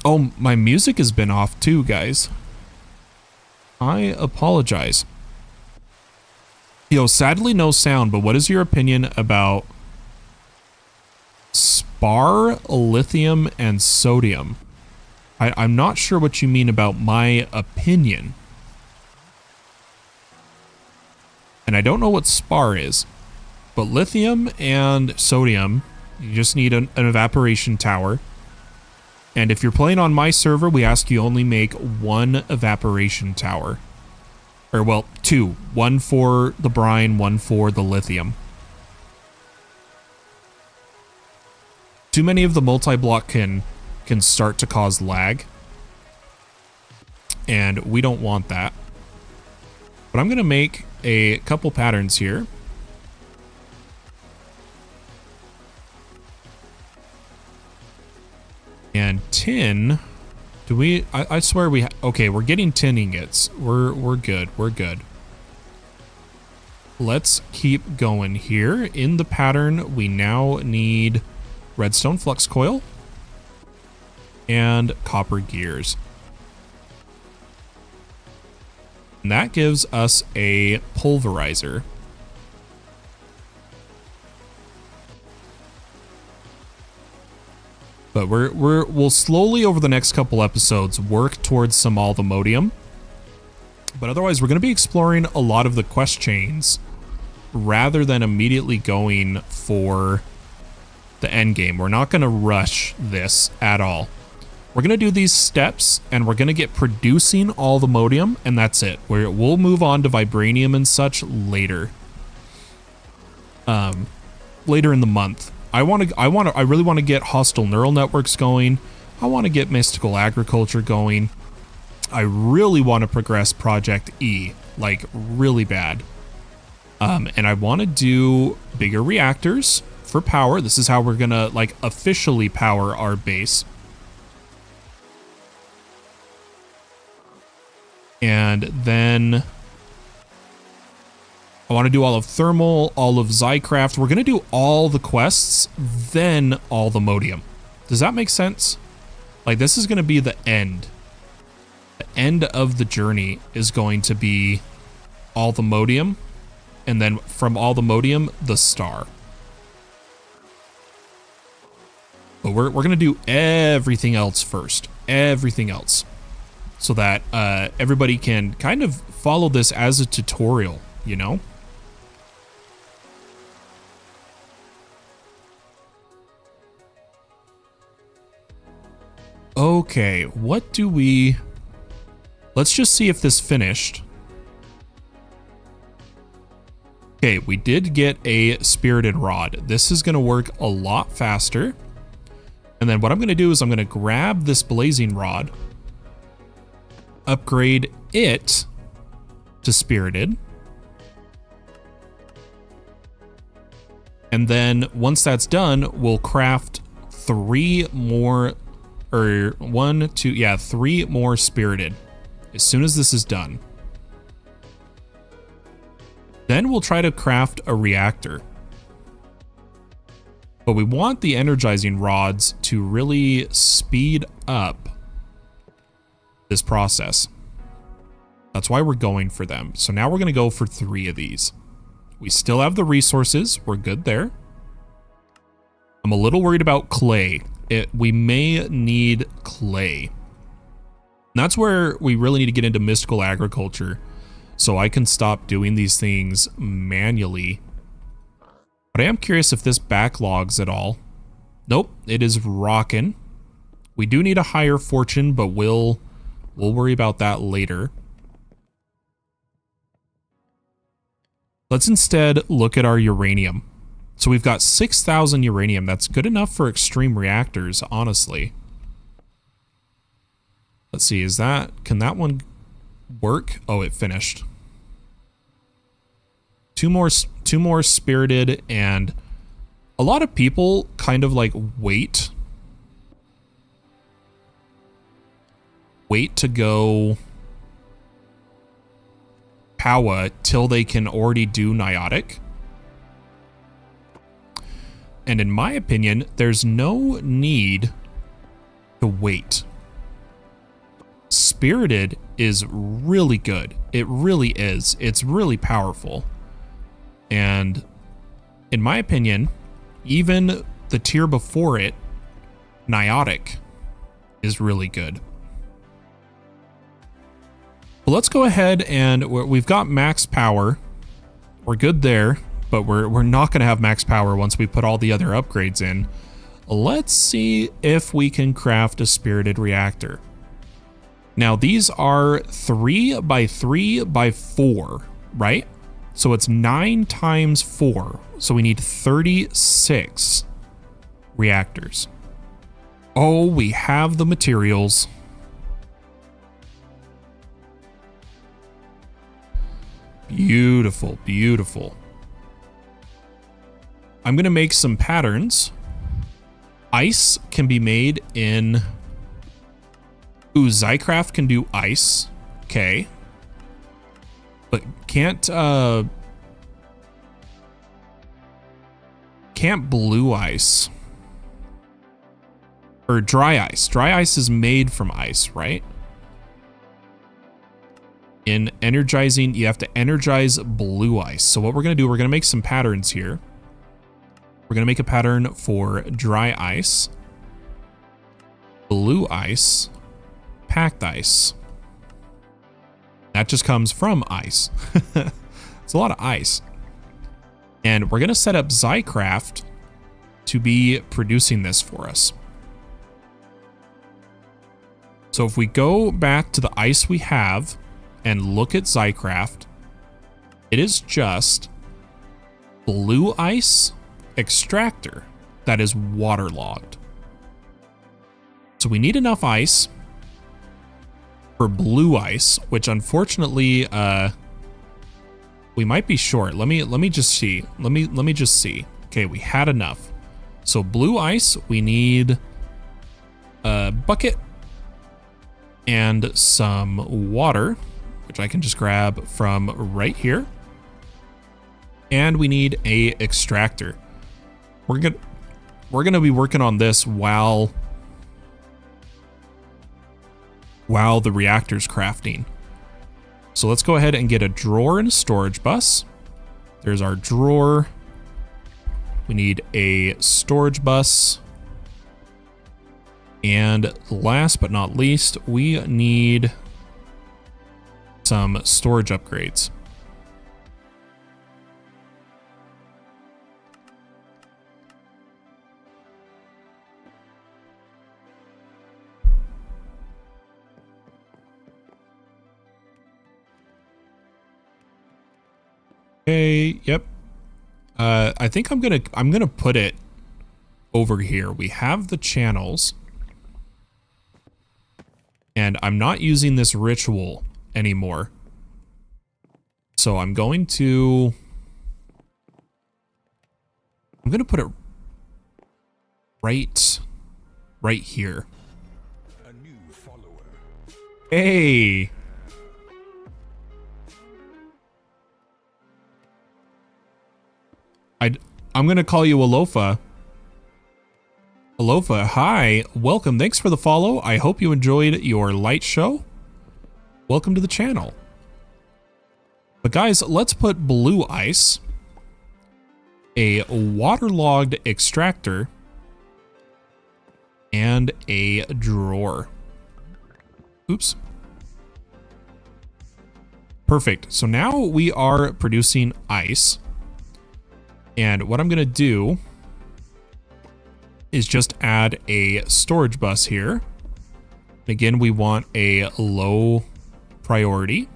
Oh, my music has been off too, guys. I apologize. Yo, sadly no sound, but what is your opinion about spar, lithium, and sodium? I'm not sure what you mean about my opinion. And I don't know what spar is, but lithium and sodium, you just need an evaporation tower. And if you're playing on my server, we ask you only make one evaporation tower. Or, well, two. One for the brine, one for the lithium. Too many of the multi-block can start to cause lag. And we don't want that. But I'm going to make a couple patterns here. And tin, do we, I swear we, okay, we're getting tin ingots. We're good, we're good. Let's keep going here. In the pattern, we now need redstone flux coil and copper gears. And that gives us a pulverizer. But we'll slowly over the next couple episodes work towards some alvamodium. But otherwise, we're going to be exploring a lot of the quest chains rather than immediately going for the end game. We're not going to rush this at all. We're going to do these steps and we're going to get producing alvamodium, and that's it. We'll move on to vibranium and such later. Later in the month. I really want to get hostile neural networks going. I want to get mystical agriculture going. I really want to progress Project E, like really bad. And I want to do bigger reactors for power. This is how we're gonna like officially power our base. And then I want to do all of thermal, all of Zycraft. We're going to do all the quests, then all the modium. Does that make sense? Like, this is going to be the end. The end of the journey is going to be all the modium, and then from all the modium, the star. But we're going to do everything else first. Everything else. So that everybody can kind of follow this as a tutorial, you know? Okay, what do we... Let's just see if this finished. Okay, we did get a spirited rod. This is going to work a lot faster. And then what I'm going to do is I'm going to grab this blazing rod, upgrade it to spirited. And then once that's done, we'll craft three more spirited as soon as this is done. Then we'll try to craft a reactor. But we want the energizing rods to really speed up this process. That's why we're going for them. So now we're going to go for 3 of these. We still have the resources. We're good there. I'm a little worried about clay. We may need clay. And that's where we really need to get into mystical agriculture so I can stop doing these things manually. But I am curious if this backlogs at all. Nope, it is rocking. We do need a higher fortune, but we'll worry about that later. Let's instead look at our uranium. So we've got 6,000 uranium. That's good enough for extreme reactors, honestly. Let's see, can that one work? Oh, it finished. Two more spirited, and a lot of people kind of like wait to go power till they can already do Niotic. And in my opinion, there's no need to wait. Spirited is really good. It really is. It's really powerful. And in my opinion, even the tier before it, Niotic, is really good. Well, let's go ahead and we've got max power. We're good there, but we're not going to have max power once we put all the other upgrades in. Let's see if we can craft a spirited reactor. Now, these are 3 by 3 by 4, right? So it's 9 times 4. So we need 36 reactors. Oh, we have the materials. Beautiful, beautiful. I'm going to make some patterns. Ice can be made in... Ooh, Zycraft can do ice. Okay. But can't blue ice. Or dry ice. Dry ice is made from ice, right? In energizing, you have to energize blue ice. So what we're going to do, we're going to make some patterns here. We're going to make a pattern for dry ice, blue ice, packed ice. That just comes from ice. It's a lot of ice. And we're going to set up Zycraft to be producing this for us. So if we go back to the ice we have and look at Zycraft, it is just blue ice extractor that is waterlogged. So we need enough ice for blue ice, which unfortunately we might be short. Let me just see. Let me just see. Okay, we had enough. So blue ice, we need a bucket and some water, which I can just grab from right here. And we need a extractor. We're gonna be working on this while the reactor's crafting. So let's go ahead and get a drawer and a storage bus. There's our drawer. We need a storage bus. And last but not least, we need some storage upgrades. Okay, yep. I think I'm gonna put it over here. We have the channels. And I'm not using this ritual anymore. So I'm going to put it right here. A new follower. Hey. I'm going to call you Alofa. Alofa, hi, welcome, thanks for the follow. I hope you enjoyed your light show. Welcome to the channel. But guys, let's put blue ice, a waterlogged extractor, and a drawer. Oops. Perfect, so now we are producing ice. And what I'm gonna do is just add a storage bus here. Again, we want a low priority.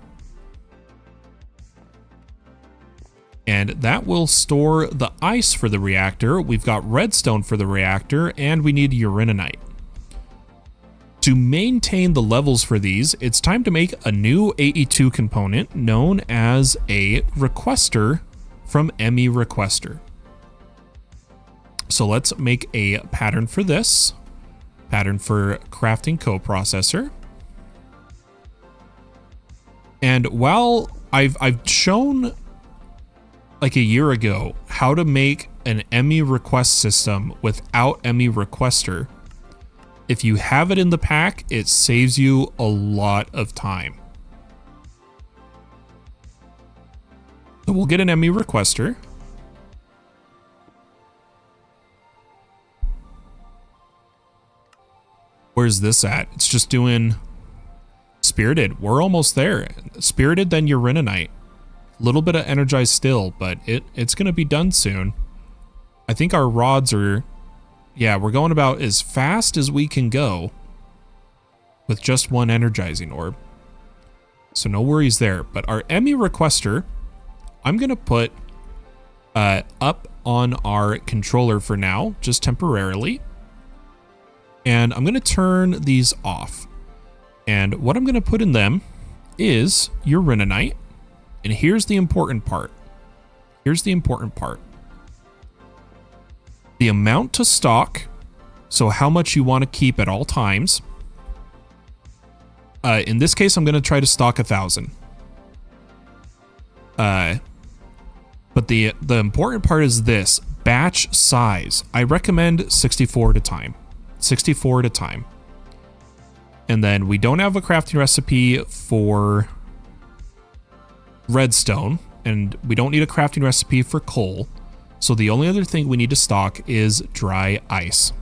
And that will store the ice for the reactor. We've got redstone for the reactor, and we need uraninite. To maintain the levels for these, it's time to make a new AE2 component known as a requester from ME requester. So let's make a pattern for this. Pattern for crafting coprocessor. And while I've shown like a year ago how to make an ME request system without ME requester, if you have it in the pack, it saves you a lot of time. So we'll get an ME requester. Where's this at? It's just doing spirited. We're almost there. Spirited, then uraninite. A little bit of energized still, but it's going to be done soon. I think our rods are... Yeah, we're going about as fast as we can go with just one energizing orb. So no worries there. But our ME requester, I'm going to put up on our controller for now, just temporarily. And I'm going to turn these off. And what I'm going to put in them is uraninite. And here's the important part. Here's the important part. The amount to stock, so how much you want to keep at all times. In this case, I'm going to try to stock 1,000. But the important part is this, batch size. I recommend 64 at a time. 64 at a time. And then we don't have a crafting recipe for redstone, and we don't need a crafting recipe for coal. So the only other thing we need to stock is dry ice.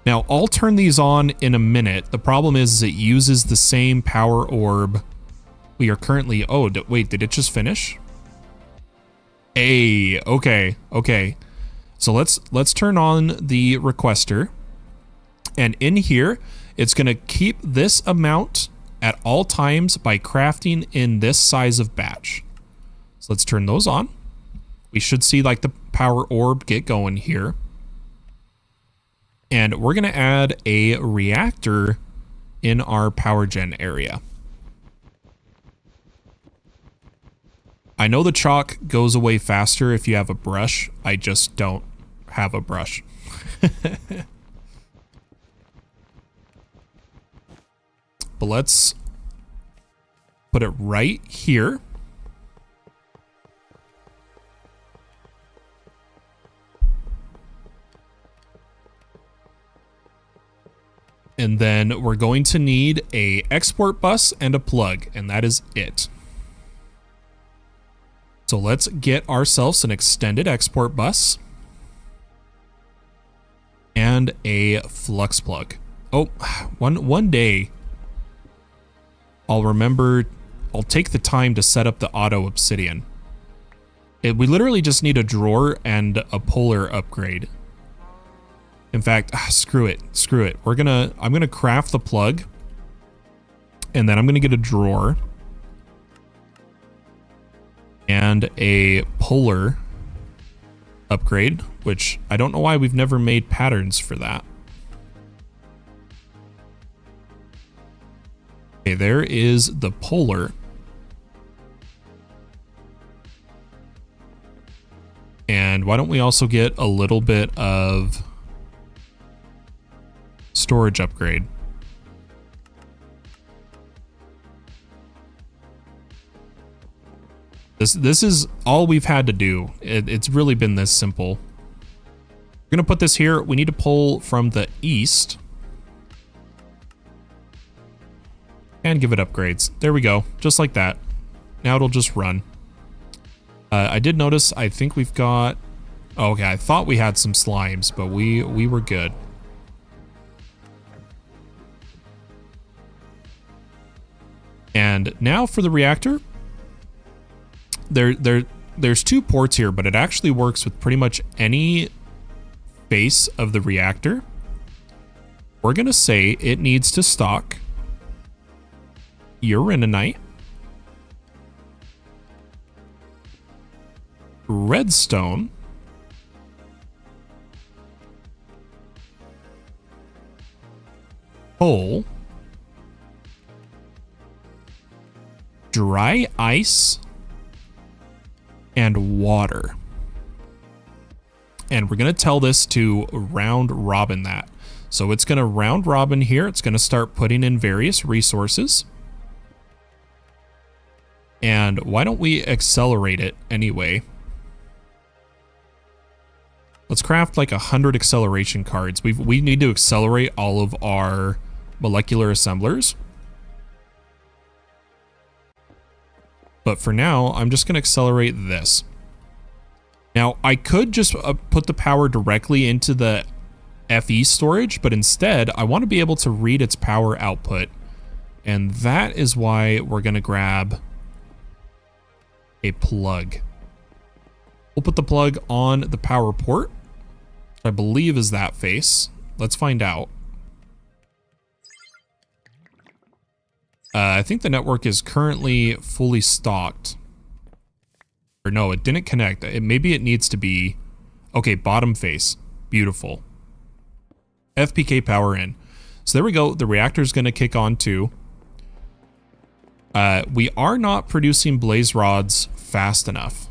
Now, I'll turn these on in a minute. The problem is it uses the same power orb we are currently... Oh, wait, did it just finish? Hey, okay, okay. So let's turn on the requester. And in here, it's going to keep this amount at all times by crafting in this size of batch. So let's turn those on. We should see like the power orb get going here. And we're going to add a reactor in our power gen area. I know the chalk goes away faster if you have a brush. I just don't have a brush. But let's put it right here. And then we're going to need a export bus and a plug, and that is it. So let's get ourselves an extended export bus and a flux plug. Oh, one day I'll remember, I'll take the time to set up the auto obsidian. We literally just need a drawer and a polar upgrade. In fact, screw it. I'm gonna craft the plug, and then I'm gonna get a drawer and a polar upgrade, which I don't know why we've never made patterns for that. Okay, there is the polar. And why don't we also get a little bit of storage upgrade? This is all we've had to do. It's really been this simple. We're gonna put this here. We need to pull from the east and give it upgrades. There we go, just like that. Now it'll just run. I did notice, I think we've got... Oh, okay, I thought we had some slimes, but we were good. And now for the reactor. There's two ports here, but it actually works with pretty much any base of the reactor, we're going to say it needs to stock uraninite, redstone, coal, dry ice, and water. And we're going to tell this to round robin that. So it's going to round robin here. It's going to start putting in various resources. And why don't we accelerate it anyway? Let's craft like 100 acceleration cards. We need to accelerate all of our molecular assemblers. But for now, I'm just going to accelerate this. Now, I could just put the power directly into the FE storage, but instead, I want to be able to read its power output. And that is why we're going to grab a plug. We'll put the plug on the power port, which I believe is that face. Let's find out. I think the network is currently fully stocked. Or no, it didn't connect. Maybe it needs to be... Okay, bottom face. Beautiful. FPK power in. So there we go. The reactor's going to kick on too. We are not producing blaze rods fast enough,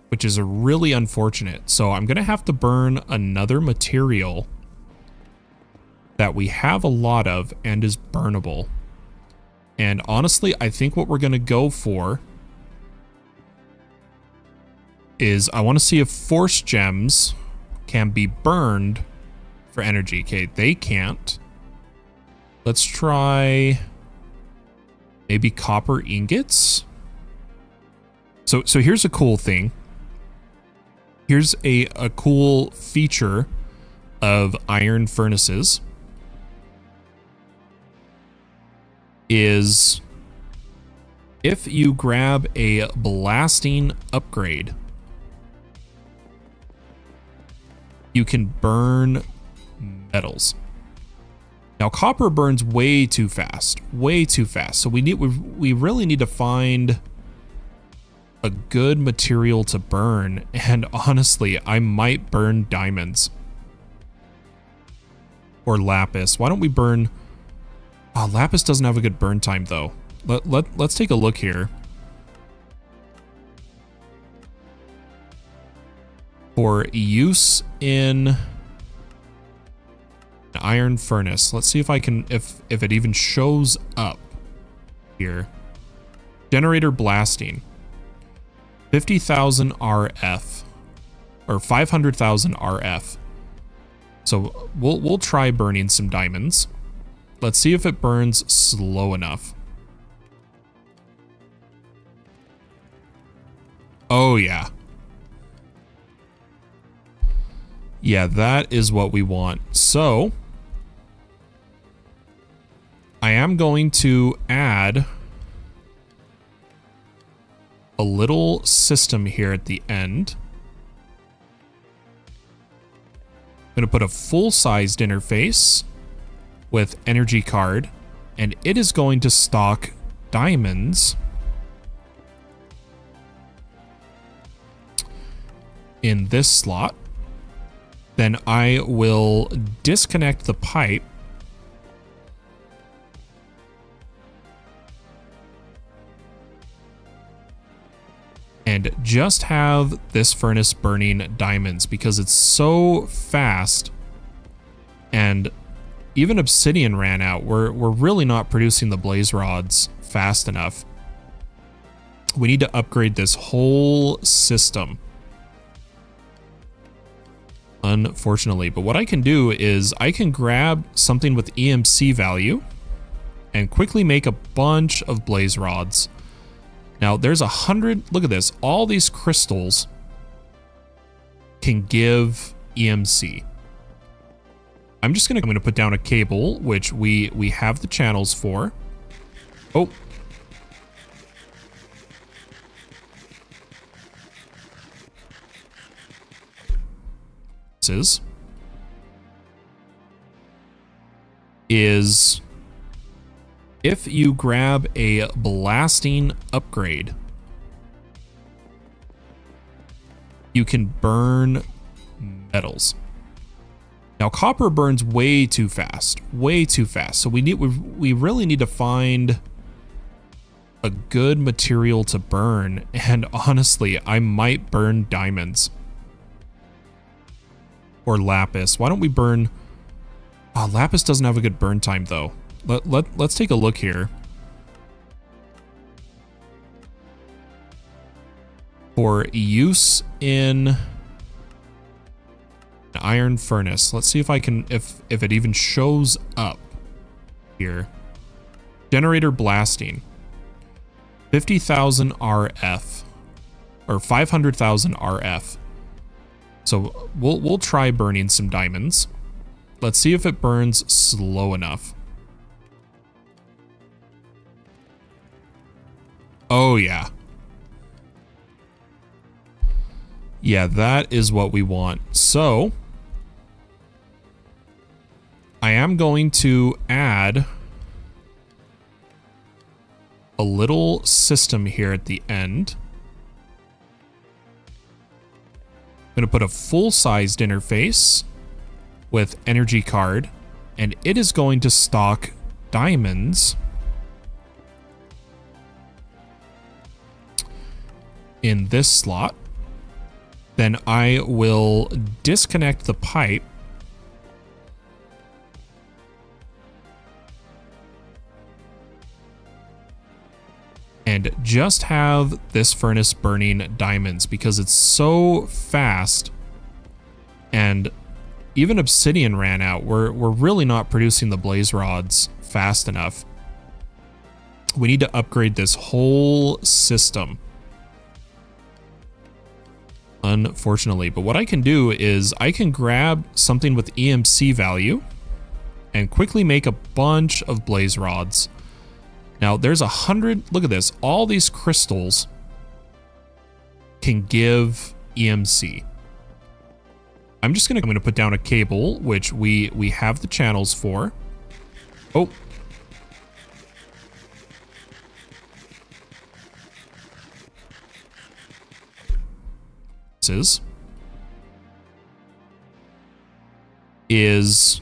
which is really unfortunate. So I'm going to have to burn another material that we have a lot of and is burnable. And honestly, I think what we're going to go for is I want to see if force gems can be burned for energy. Okay, they can't. Let's try maybe copper ingots. So here's a cool thing. Here's a cool feature of iron furnaces. Is if you grab a blasting upgrade, you can burn metals. Now copper burns way too fast, So we really need to find a good material to burn. And honestly, I might burn diamonds or lapis. Why don't we burn? Oh, lapis doesn't have a good burn time though. Let's take a look here. For use in an iron furnace. Let's see if I can, if it even shows up here. Generator blasting. 50,000 RF or 500,000 RF. So we'll try burning some diamonds. Let's see if it burns slow enough. Oh yeah. Yeah, that is what we want. So I am going to add a little system here at the end. I'm going to put a full-sized interface with energy card, and it is going to stock diamonds in this slot. Then I will disconnect the pipe and just have this furnace burning diamonds because it's so fast. And even obsidian ran out. We're really not producing the blaze rods fast enough. We need to upgrade this whole system, unfortunately. But what I can do is I can grab something with EMC value and quickly make a bunch of blaze rods. Now there's 100, look at this, all these crystals can give EMC. I'm going to put down a cable, which we have the channels for. Oh. is if you grab a blasting upgrade, you can burn metals. Now copper burns way too fast, way too fast. So we really need to find a good material to burn. And honestly, I might burn diamonds or lapis. Why don't we burn? Lapis doesn't have a good burn time though. Let's take a look here. For use in an iron furnace. Let's see if I can, if it even shows up here. Generator blasting. 50,000 RF or 500,000 RF. So we'll try burning some diamonds. Let's see if it burns slow enough. Oh yeah. Yeah, that is what we want. So I am going to add a little system here at the end. I'm going to put a full-sized interface with energy card, and it is going to stock diamonds in this slot. Then I will disconnect the pipe and just have this furnace burning diamonds because it's so fast, and even obsidian ran out. We're really not producing the blaze rods fast enough. We need to upgrade this whole system, unfortunately. But what I can do is I can grab something with EMC value and quickly make a bunch of blaze rods. Now there's 100, look at this, all these crystals can give EMC. I'm going to put down a cable, which we have the channels for. Oh. This is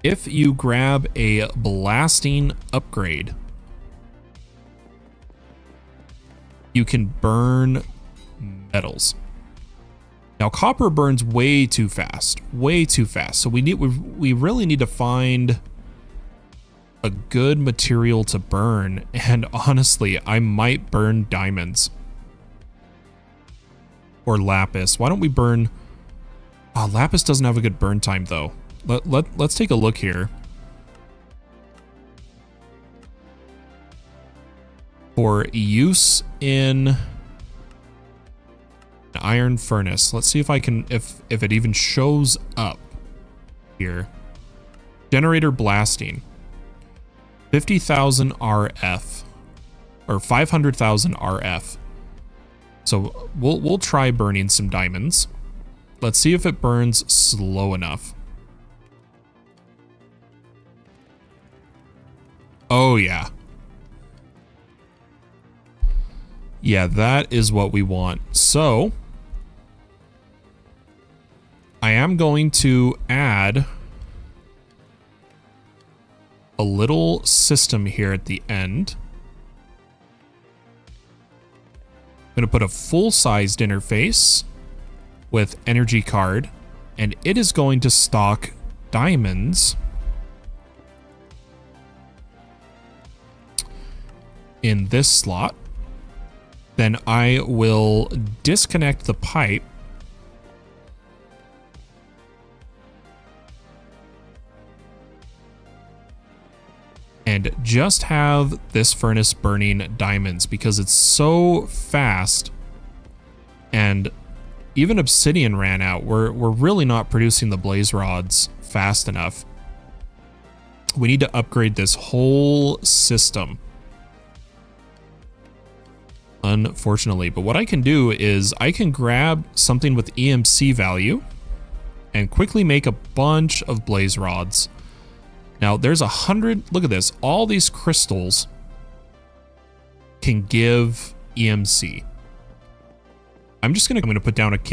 if you grab a blasting upgrade, you can burn metals. Now copper burns way too fast, way too fast. So we really need to find a good material to burn. And honestly, I might burn diamonds or lapis. Why don't we burn? Lapis doesn't have a good burn time though. Let's take a look here. For use in an iron furnace. Let's see if I can, if it even shows up here. Generator blasting. 50,000 RF or 500,000 RF. So we'll try burning some diamonds. Let's see if it burns slow enough. Oh yeah. Yeah, that is what we want. So I am going to add a little system here at the end. I'm going to put a full-sized interface with energy card, and it is going to stock diamonds in this slot. Then I will disconnect the pipe and just have this furnace burning diamonds because it's so fast, and even obsidian ran out. We're really not producing the blaze rods fast enough. We need to upgrade this whole system, unfortunately. But what I can do is I can grab something with EMC value and quickly make a bunch of blaze rods. Now there's 100, look at this. All these crystals can give EMC. I'm going to put down a